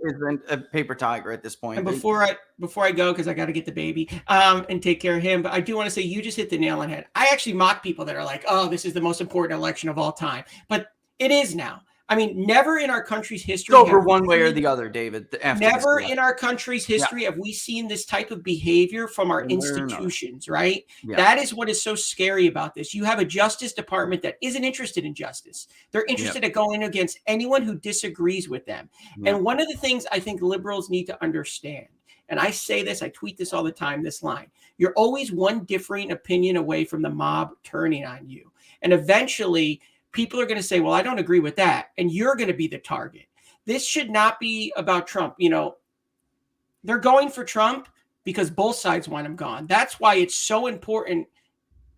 [SPEAKER 3] a paper tiger at this point.
[SPEAKER 4] And before I go, because I got to get the baby and take care of him, but I do want to say you just hit the nail on the head. I actually mock people that are like, oh, this is the most important election of all time. But it is now. I mean, never in our country's history.
[SPEAKER 3] Over one way or the other, David.
[SPEAKER 4] Never in our country's history have we seen this type of behavior from our institutions, right? Yeah. That is what is so scary about this. You have a Justice Department that isn't interested in justice. They're interested in going against anyone who disagrees with them. Yep. And one of the things I think liberals need to understand, and I say this, I tweet this all the time, this line, you're always one differing opinion away from the mob turning on you. And eventually, people are going to say, well, I don't agree with that. And you're going to be the target. This should not be about Trump. They're going for Trump because both sides want him gone. That's why it's so important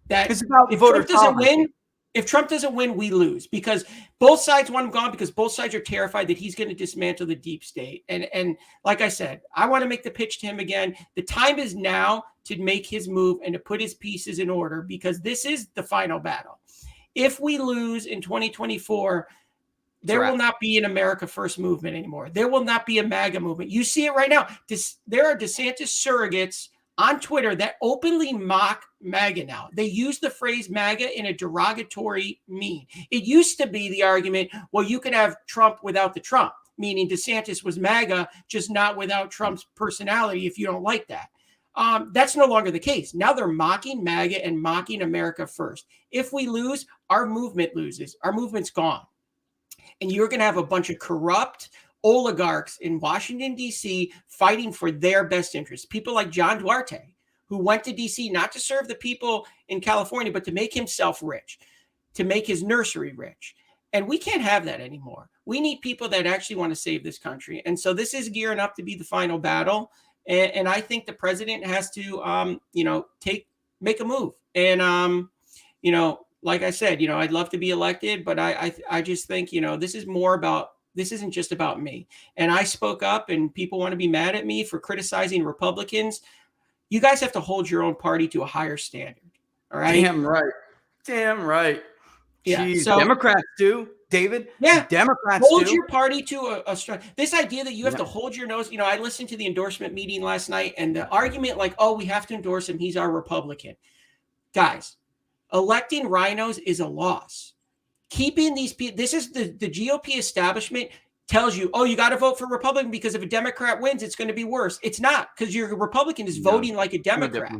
[SPEAKER 4] that if Trump doesn't win, we lose because both sides want him gone because both sides are terrified that he's going to dismantle the deep state. And like I said, I want to make the pitch to him again. The time is now to make his move and to put his pieces in order because this is the final battle. If we lose in 2024, there will not be an America First movement anymore. There will not be a MAGA movement. You see it right now. There are DeSantis surrogates on Twitter that openly mock MAGA now. They use the phrase MAGA in a derogatory mean. It used to be the argument, well, you can have Trump without the Trump, meaning DeSantis was MAGA, just not without Trump's personality if you don't like that. That's no longer the case. Now they're mocking MAGA and mocking America First. If we lose, our movement loses. Our movement's gone. And you're going to have a bunch of corrupt oligarchs in Washington, D.C. fighting for their best interests. People like John Duarte, who went to D.C. not to serve the people in California, but to make himself rich, to make his nursery rich. And we can't have that anymore. We need people that actually want to save this country. And so this is gearing up to be the final battle. And I think the president has to, make a move. And, like I said, I'd love to be elected, but I just think, this isn't just about me. And I spoke up and people want to be mad at me for criticizing Republicans. You guys have to hold your own party to a higher standard. All right.
[SPEAKER 3] Damn right.
[SPEAKER 4] Yeah.
[SPEAKER 3] Jeez,
[SPEAKER 4] so,
[SPEAKER 3] Democrats do. David, Democrats
[SPEAKER 4] hold your party to a strong. This idea that you have to hold your nose. I listened to the endorsement meeting last night, and the argument like, "Oh, we have to endorse him; he's our Republican." Guys, electing rhinos is a loss. Keeping these people. This is the GOP establishment tells you, "Oh, you got to vote for Republican because if a Democrat wins, it's going to be worse." It's not because your Republican is voting like a Democrat.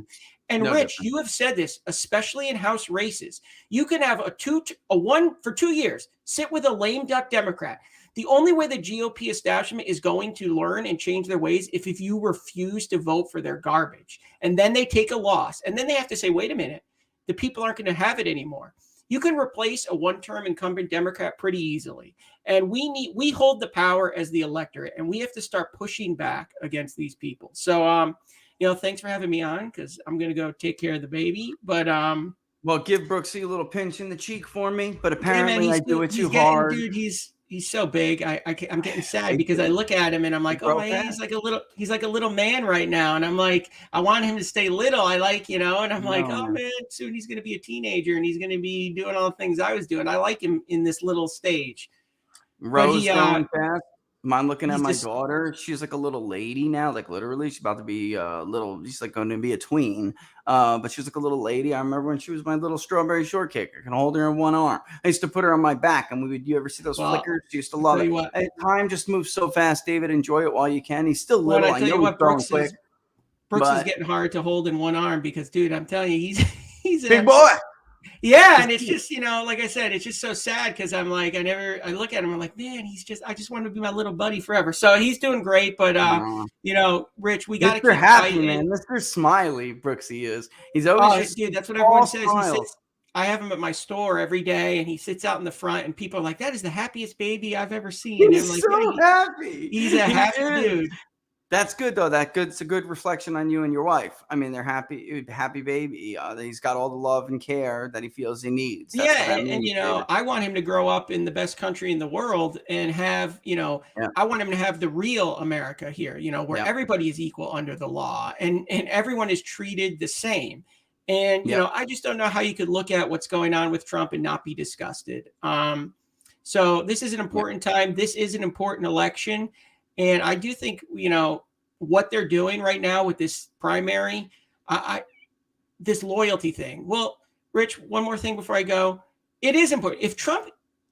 [SPEAKER 4] And Rich, you have said this, especially in House races. You can have a one for 2 years, sit with a lame duck Democrat. The only way the GOP establishment is going to learn and change their ways if you refuse to vote for their garbage. And then they take a loss. And then they have to say, wait a minute, the people aren't going to have it anymore. You can replace a one-term incumbent Democrat pretty easily. And we hold the power as the electorate, and we have to start pushing back against these people. So, thanks for having me on because I'm going to go take care of the baby. But
[SPEAKER 3] well, give Brooksy a little pinch in the cheek for me. But apparently I do it too hard.
[SPEAKER 4] Dude, he's so big. I'm getting sad because I look at him and I'm like, oh, he's like a little man right now. And I'm like, I want him to stay little. And I'm like, oh man, soon he's going to be a teenager and he's going to be doing all the things I was doing. I like him in this little stage.
[SPEAKER 3] Rose going fast. Mine looking at my daughter. She's like a little lady now. Like literally, she's about to be she's like going to be a tween. But she's like a little lady. I remember when she was my little strawberry shortcake. I can hold her in one arm. I used to put her on my back, and you ever see those flickers? She used to love it. Time just moves so fast, David. Enjoy it while you can. He's still little. I know he's growing quick.
[SPEAKER 4] Brooks is getting hard to hold in one arm because, dude, I'm telling you, he's
[SPEAKER 3] big boy.
[SPEAKER 4] Yeah, and it's just, like I said, it's just so sad because I'm like, I look at him, I'm like, man, I just want to be my little buddy forever. So he's doing great, but Rich, we got to keep
[SPEAKER 3] happy,
[SPEAKER 4] fighting.
[SPEAKER 3] Man. Mr. Smiley, Brooksy is. He's always
[SPEAKER 4] dude, that's what everyone says. I have him at my store every day, and he sits out in the front, and people are like, that is the happiest baby I've ever seen.
[SPEAKER 3] He's happy.
[SPEAKER 4] He's a happy dude.
[SPEAKER 3] That's good though. It's a good reflection on you and your wife. I mean, they're happy baby. He's got all the love and care that he feels he needs.
[SPEAKER 4] That's I want him to grow up in the best country in the world and have, I want him to have the real America here, where everybody is equal under the law and everyone is treated the same. And, I just don't know how you could look at what's going on with Trump and not be disgusted. So this is an important time. This is an important election. And I do think, what they're doing right now with this primary, this loyalty thing. Well, Rich, one more thing before I go. It is important. If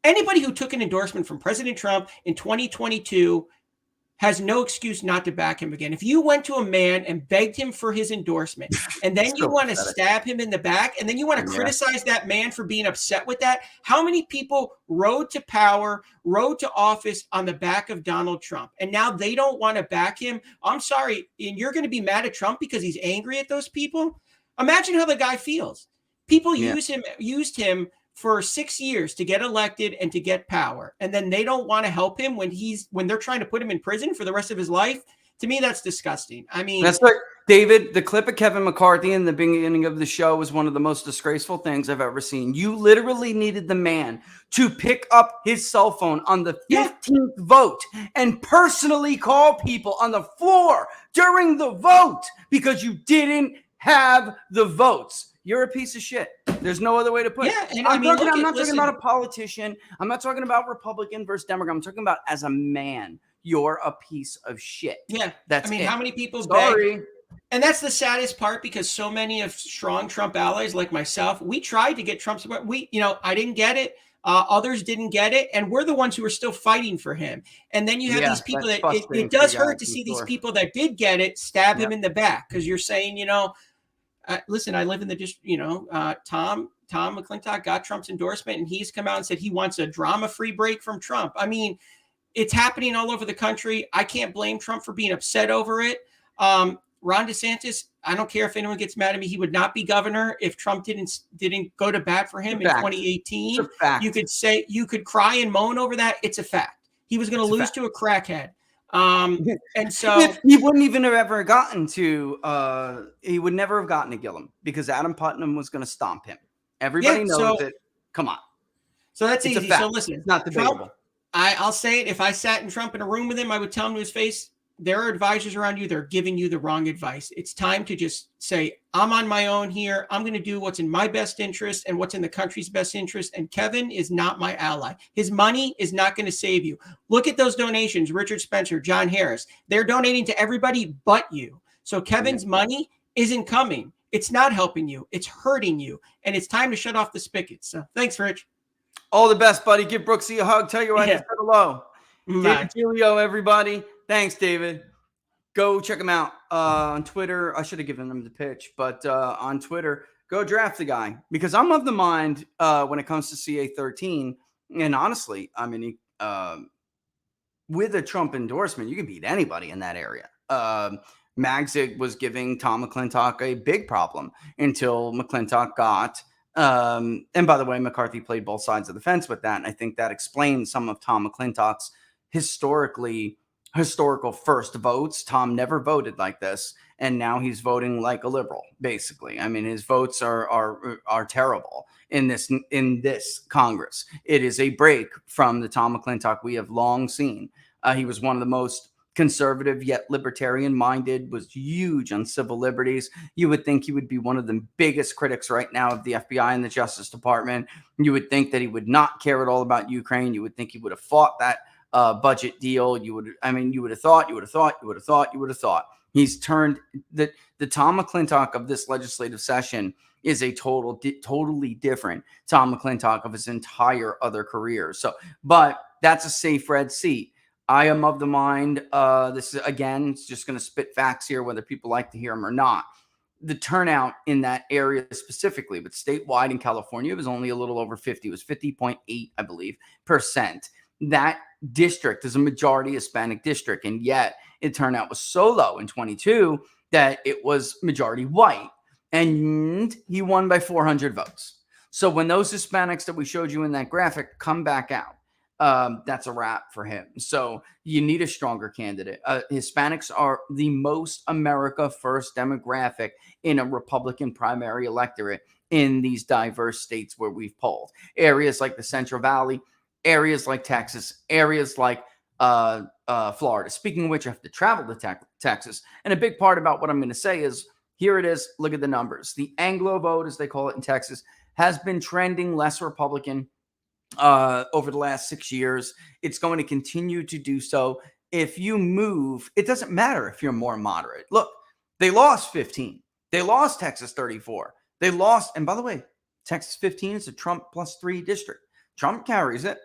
[SPEAKER 4] anybody who took an endorsement from President Trump in 2022 has no excuse not to back him again. If you went to a man and begged him for his endorsement, and then you want to stab him in the back, and then you want to criticize that man for being upset with that, how many people rode to power, rode to office on the back of Donald Trump, and now they don't want to back him? I'm sorry, and you're going to be mad at Trump because he's angry at those people? Imagine how the guy feels. People used him for 6 years to get elected and to get power. And then they don't want to help him when they're trying to put him in prison for the rest of his life. To me, that's disgusting. I mean,
[SPEAKER 3] that's like David, the clip of Kevin McCarthy in the beginning of the show was one of the most disgraceful things I've ever seen. You literally needed the man to pick up his cell phone on the 15th vote and personally call people on the floor during the vote because you didn't have the votes. You're a piece of shit. There's no other way to put it.
[SPEAKER 4] And
[SPEAKER 3] I'm not talking about a politician. I'm not talking about Republican versus Democrat. I'm talking about as a man. You're a piece of shit.
[SPEAKER 4] Yeah.
[SPEAKER 3] That's
[SPEAKER 4] how many people beg? And that's the saddest part because so many of strong Trump allies like myself, we tried to get Trump support. I didn't get it. Others didn't get it. And we're the ones who are still fighting for him. And then you have these people that it does hurt to see these people that did get it stab him in the back because you're saying, listen, I live in the district, Tom McClintock got Trump's endorsement and he's come out and said he wants a drama-free break from Trump. I mean, it's happening all over the country. I can't blame Trump for being upset over it. Ron DeSantis, I don't care if anyone gets mad at me. He would not be governor if Trump didn't go to bat for him in 2018. You could cry and moan over that. It's a fact. He was going to lose to a crackhead. And so
[SPEAKER 3] he wouldn't even have ever gotten to he would never have gotten to Gillum because Adam Putnam was going to stomp him. Everybody knows it. Come on.
[SPEAKER 4] So that's easy. So listen,
[SPEAKER 3] it's not debatable.
[SPEAKER 4] Trump, I'll say it. If I sat in Trump in a room with him, I would tell him to his face, there are advisors around you. They're giving you the wrong advice. It's time to just say, I'm on my own here. I'm going to do what's in my best interest and what's in the country's best interest. And Kevin is not my ally. His money is not going to save you. Look at those donations. Richard Spencer, John Harris, they're donating to everybody but you. So Kevin's money isn't coming. It's not helping you. It's hurting you. And it's time to shut off the spigots. So thanks, Rich.
[SPEAKER 3] All the best, buddy. Give Brooksy a hug. Tell your wife to say hello.
[SPEAKER 4] Bye.
[SPEAKER 3] David Giglio, everybody. Thanks, David. Go check him out on Twitter. I should have given him the pitch, but on Twitter, go draft the guy because I'm of the mind when it comes to CA13. And honestly, I mean, with a Trump endorsement, you can beat anybody in that area. Magzig was giving Tom McClintock a big problem until McClintock got. And by the way, McCarthy played both sides of the fence with that. And I think that explains some of Tom McClintock's historically historical first votes. Tom never voted like this, and now he's voting like a liberal, basically. I mean, his votes are terrible in this Congress. It is a break from the Tom McClintock we have long seen. He was one of the most conservative yet libertarian minded, was huge on civil liberties. You would think he would be one of the biggest critics right now of the FBI and the Justice Department. You would think that he would not care at all about Ukraine. You would think he would have fought that budget deal. You would have thought. He's turned the Tom McClintock of this legislative session is a totally different Tom McClintock of his entire other career. So, but that's a safe red seat. I am of the mind, this is, again, it's just going to spit facts here, whether people like to hear them or not. The turnout in that area specifically, but statewide in California, it was only a little over 50. It was 50.8, I believe, %. That district is a majority Hispanic district, and yet it turnout was so low in 22 that it was majority white, and he won by 400 votes. So when those Hispanics that we showed you in that graphic come back out, that's a wrap for him. So you need a stronger candidate. Hispanics are the most America first demographic in a Republican primary electorate in these diverse states where we've polled. Areas like the Central Valley, areas like Texas, areas like Florida. Speaking of which, I have to travel to Texas. And a big part about what I'm going to say is, here it is. Look at the numbers. The Anglo vote, as they call it in Texas, has been trending less Republican over the last 6 years. It's going to continue to do so. If you move, it doesn't matter if you're more moderate. Look, they lost 15. They lost Texas 34. They lost, and by the way, Texas 15 is a Trump +3 district. Trump carries it.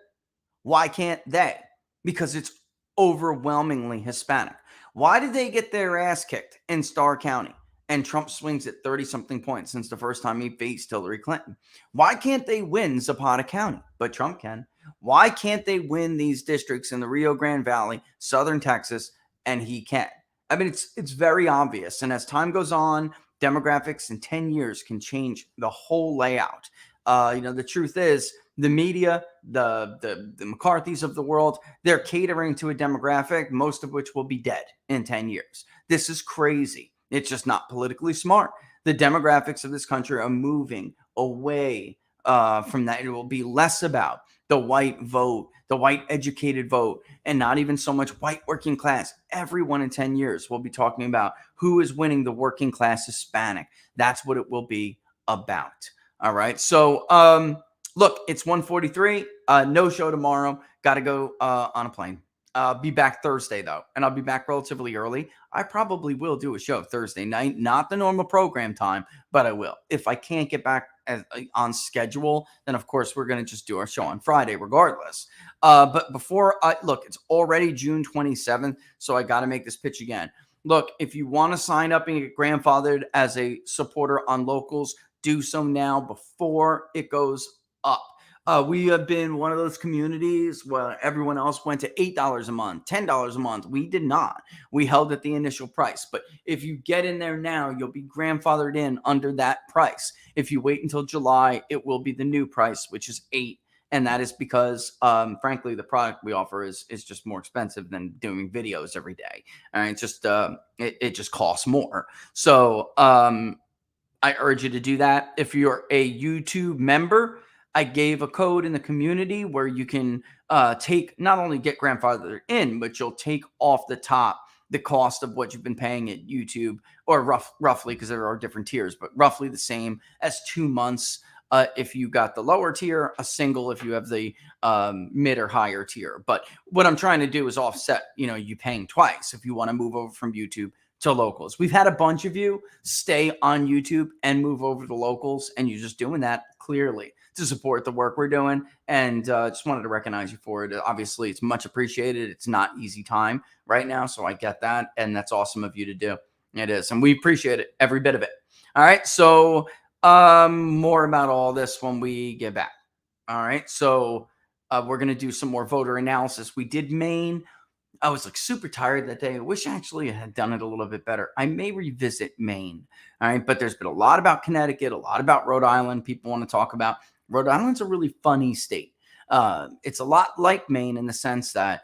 [SPEAKER 3] Why can't they? Because it's overwhelmingly Hispanic. Why did they get their ass kicked in Starr County? And Trump swings at 30-something points since the first time he faced Hillary Clinton. Why can't they win Zapata County? But Trump can. Why can't they win these districts in the Rio Grande Valley, southern Texas, and he can? I mean, it's very obvious. And as time goes on, demographics in 10 years can change the whole layout. The truth is, the media, the McCarthys of the world, they're catering to a demographic, most of which will be dead in 10 years. This is crazy. It's just not politically smart. The demographics of this country are moving away from that. It will be less about the white vote, the white educated vote, and not even so much white working class. Everyone in 10 years will be talking about who is winning the working class Hispanic. That's what it will be about. All right. So, look, it's 1:43. No show tomorrow. Got to go on a plane. Be back Thursday, though, and I'll be back relatively early. I probably will do a show Thursday night, not the normal program time, but I will. If I can't get back on schedule, then, of course, we're going to just do our show on Friday regardless. But before look, it's already June 27th, so I got to make this pitch again. Look, if you want to sign up and get grandfathered as a supporter on Locals, do so now before it goes up. We have been one of those communities where everyone else went to $8 a month, $10 a month. We did not. We held at the initial price. But if you get in there now, you'll be grandfathered in under that price. If you wait until July, it will be the new price, which is $8. And that is because, frankly, the product we offer is just more expensive than doing videos every day. And it's just it just costs more. So I urge you to do that. If you're a YouTube member, I gave a code in the community where you can take, not only get grandfathered in, but you'll take off the top the cost of what you've been paying at YouTube, or roughly, because there are different tiers, but roughly the same as 2 months if you got the lower tier, a single if you have the mid or higher tier. But what I'm trying to do is offset, you paying twice if you want to move over from YouTube to Locals. We've had a bunch of you stay on YouTube and move over to Locals, and you're just doing that clearly to support the work we're doing. And just wanted to recognize you for it. Obviously, it's much appreciated. It's not easy time right now, so I get that. And that's awesome of you to do. It is. And we appreciate it, every bit of it. All right. So more about all this when we get back. All right. So we're going to do some more voter analysis. We did Maine. I was super tired that day. I wish actually I had done it a little bit better. I may revisit Maine. All right. But there's been a lot about Connecticut, a lot about Rhode Island people want to talk about. Rhode Island's a really funny state. It's a lot like Maine in the sense that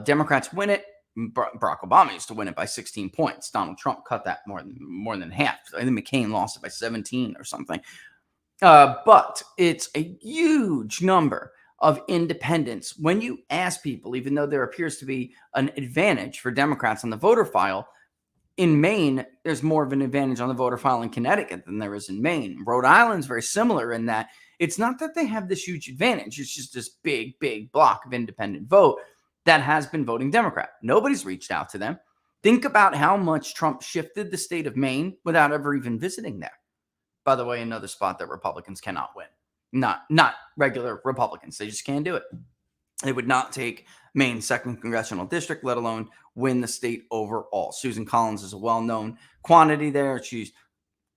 [SPEAKER 3] Democrats win it, Barack Obama used to win it by 16 points. Donald Trump cut that more than half. I think McCain lost it by 17 or something. But it's a huge number of independents. When you ask people, even though there appears to be an advantage for Democrats on the voter file, in Maine, there's more of an advantage on the voter file in Connecticut than there is in Maine. Rhode Island's very similar in that it's not that they have this huge advantage. It's just this big block of independent vote that has been voting Democrat. Nobody's reached out to them. Think about how much Trump shifted the state of Maine without ever even visiting there. By the way, another spot that Republicans cannot win. Not regular Republicans. They just can't do it. They would not take Maine's 2nd congressional district, let alone win the state overall. Susan Collins is a well-known quantity there. She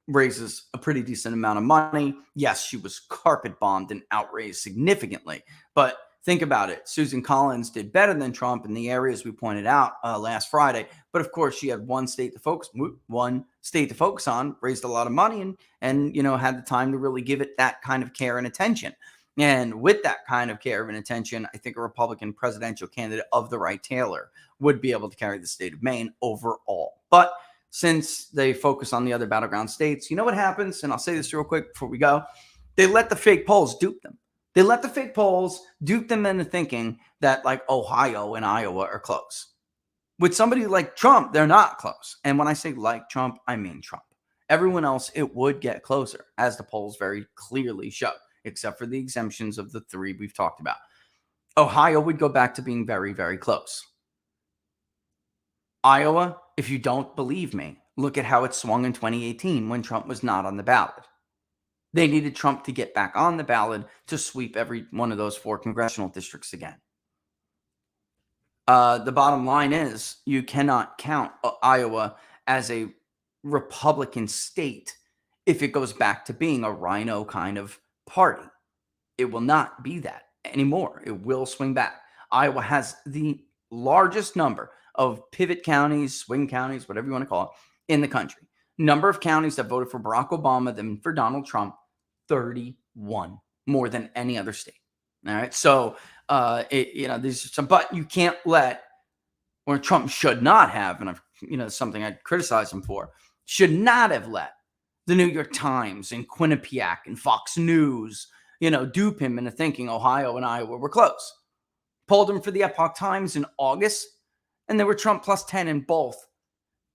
[SPEAKER 3] raises a pretty decent amount of money. Yes, she was carpet bombed and outraised significantly. But think about it. Susan Collins did better than Trump in the areas we pointed out last Friday. But of course, she had one state to focus on, raised a lot of money, and had the time to really give it that kind of care and attention. And with that kind of care and attention, I think a Republican presidential candidate of the right Taylor would be able to carry the state of Maine overall. But since they focus on the other battleground states, you know what happens? And I'll say this real quick before we go. They let the fake polls dupe them. They let the fake polls dupe them into thinking that like Ohio and Iowa are close. With somebody like Trump, they're not close. And when I say like Trump, I mean Trump. Everyone else, it would get closer, as the polls very clearly show, except for the exemptions of the 3 we've talked about. Ohio would go back to being very, very close. Iowa, if you don't believe me, look at how it swung in 2018 when Trump was not on the ballot. They needed Trump to get back on the ballot to sweep every one of those 4 congressional districts again. The bottom line is you cannot count Iowa as a Republican state if it goes back to being a rhino kind of party. It will not be that anymore. It will swing back. Iowa has the largest number of pivot counties, swing counties, whatever you want to call it, in the country. Number of counties that voted for Barack Obama than for Donald Trump, 31, more than any other state. All right. So, there's some, but you can't let, or Trump should not have, and I've, something I'd criticize him for, should not have let the New York Times and Quinnipiac and Fox News, dupe him into thinking Ohio and Iowa were close. Polled him for the Epoch Times in August, and they were Trump plus 10 in both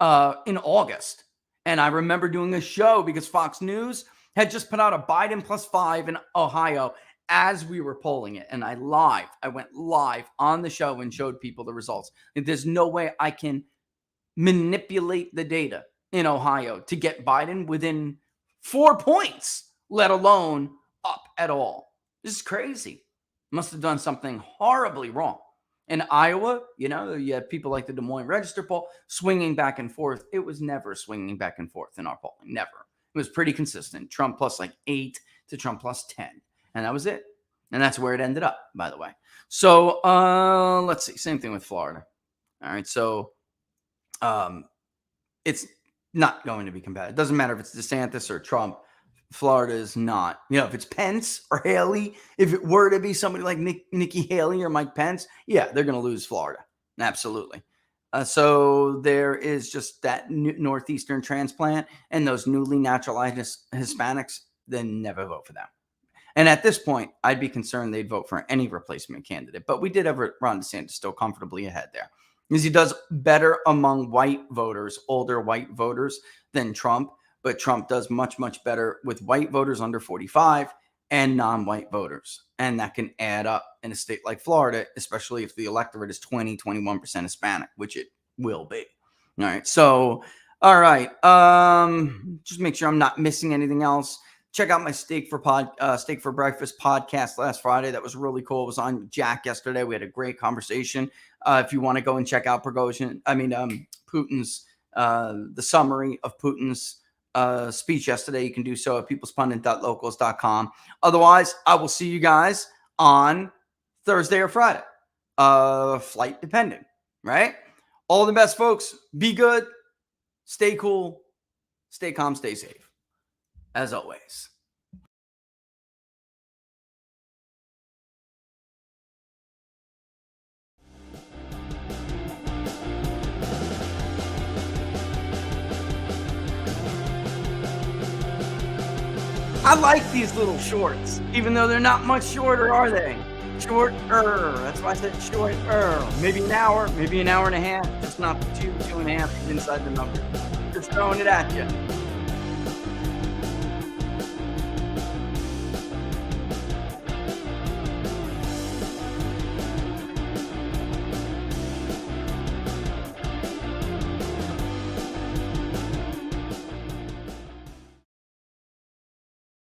[SPEAKER 3] in August. And I remember doing a show because Fox News had just put out a Biden plus 5 in Ohio as we were polling it. And I went live on the show and showed people the results. And there's no way I can manipulate the data in Ohio to get Biden within 4 points, let alone up at all. This is crazy. Must have done something horribly wrong. In Iowa, you had people like the Des Moines Register poll swinging back and forth. It was never swinging back and forth in our polling. Never. It was pretty consistent. Trump plus like 8 to Trump plus 10. And that was it. And that's where it ended up, by the way. So let's see. Same thing with Florida. All right. So it's not going to be competitive. It doesn't matter if it's DeSantis or Trump. Florida is not. If it's Pence or Haley, if it were to be somebody like Nikki Haley or Mike Pence, yeah, they're going to lose Florida. Absolutely. So there is just that Northeastern transplant and those newly naturalized Hispanics, then never vote for them. And at this point, I'd be concerned they'd vote for any replacement candidate. But we did have Ron DeSantis still comfortably ahead there. Because he does better among white voters, older white voters, than Trump. But Trump does much, much better with white voters under 45 and non-white voters. And that can add up in a state like Florida, especially if the electorate is 21% Hispanic, which it will be. All right. So, all right. Just make sure I'm not missing anything else. Check out my Steak for Breakfast podcast last Friday. That was really cool. It was on Jack yesterday. We had a great conversation. If you want to go and check out Putin's, the summary of Putin's speech yesterday, you can do so at peoplespundit.locals.com. Otherwise, I will see you guys on Thursday or Friday. Flight depending, right? All the best, folks. Be good. Stay cool. Stay calm. Stay safe. As always. I like these little shorts, even though they're not much shorter, are they? Shorter. That's why I said shorter. Maybe an hour and a half. Just not 2.5 inside the number. Just throwing it at you.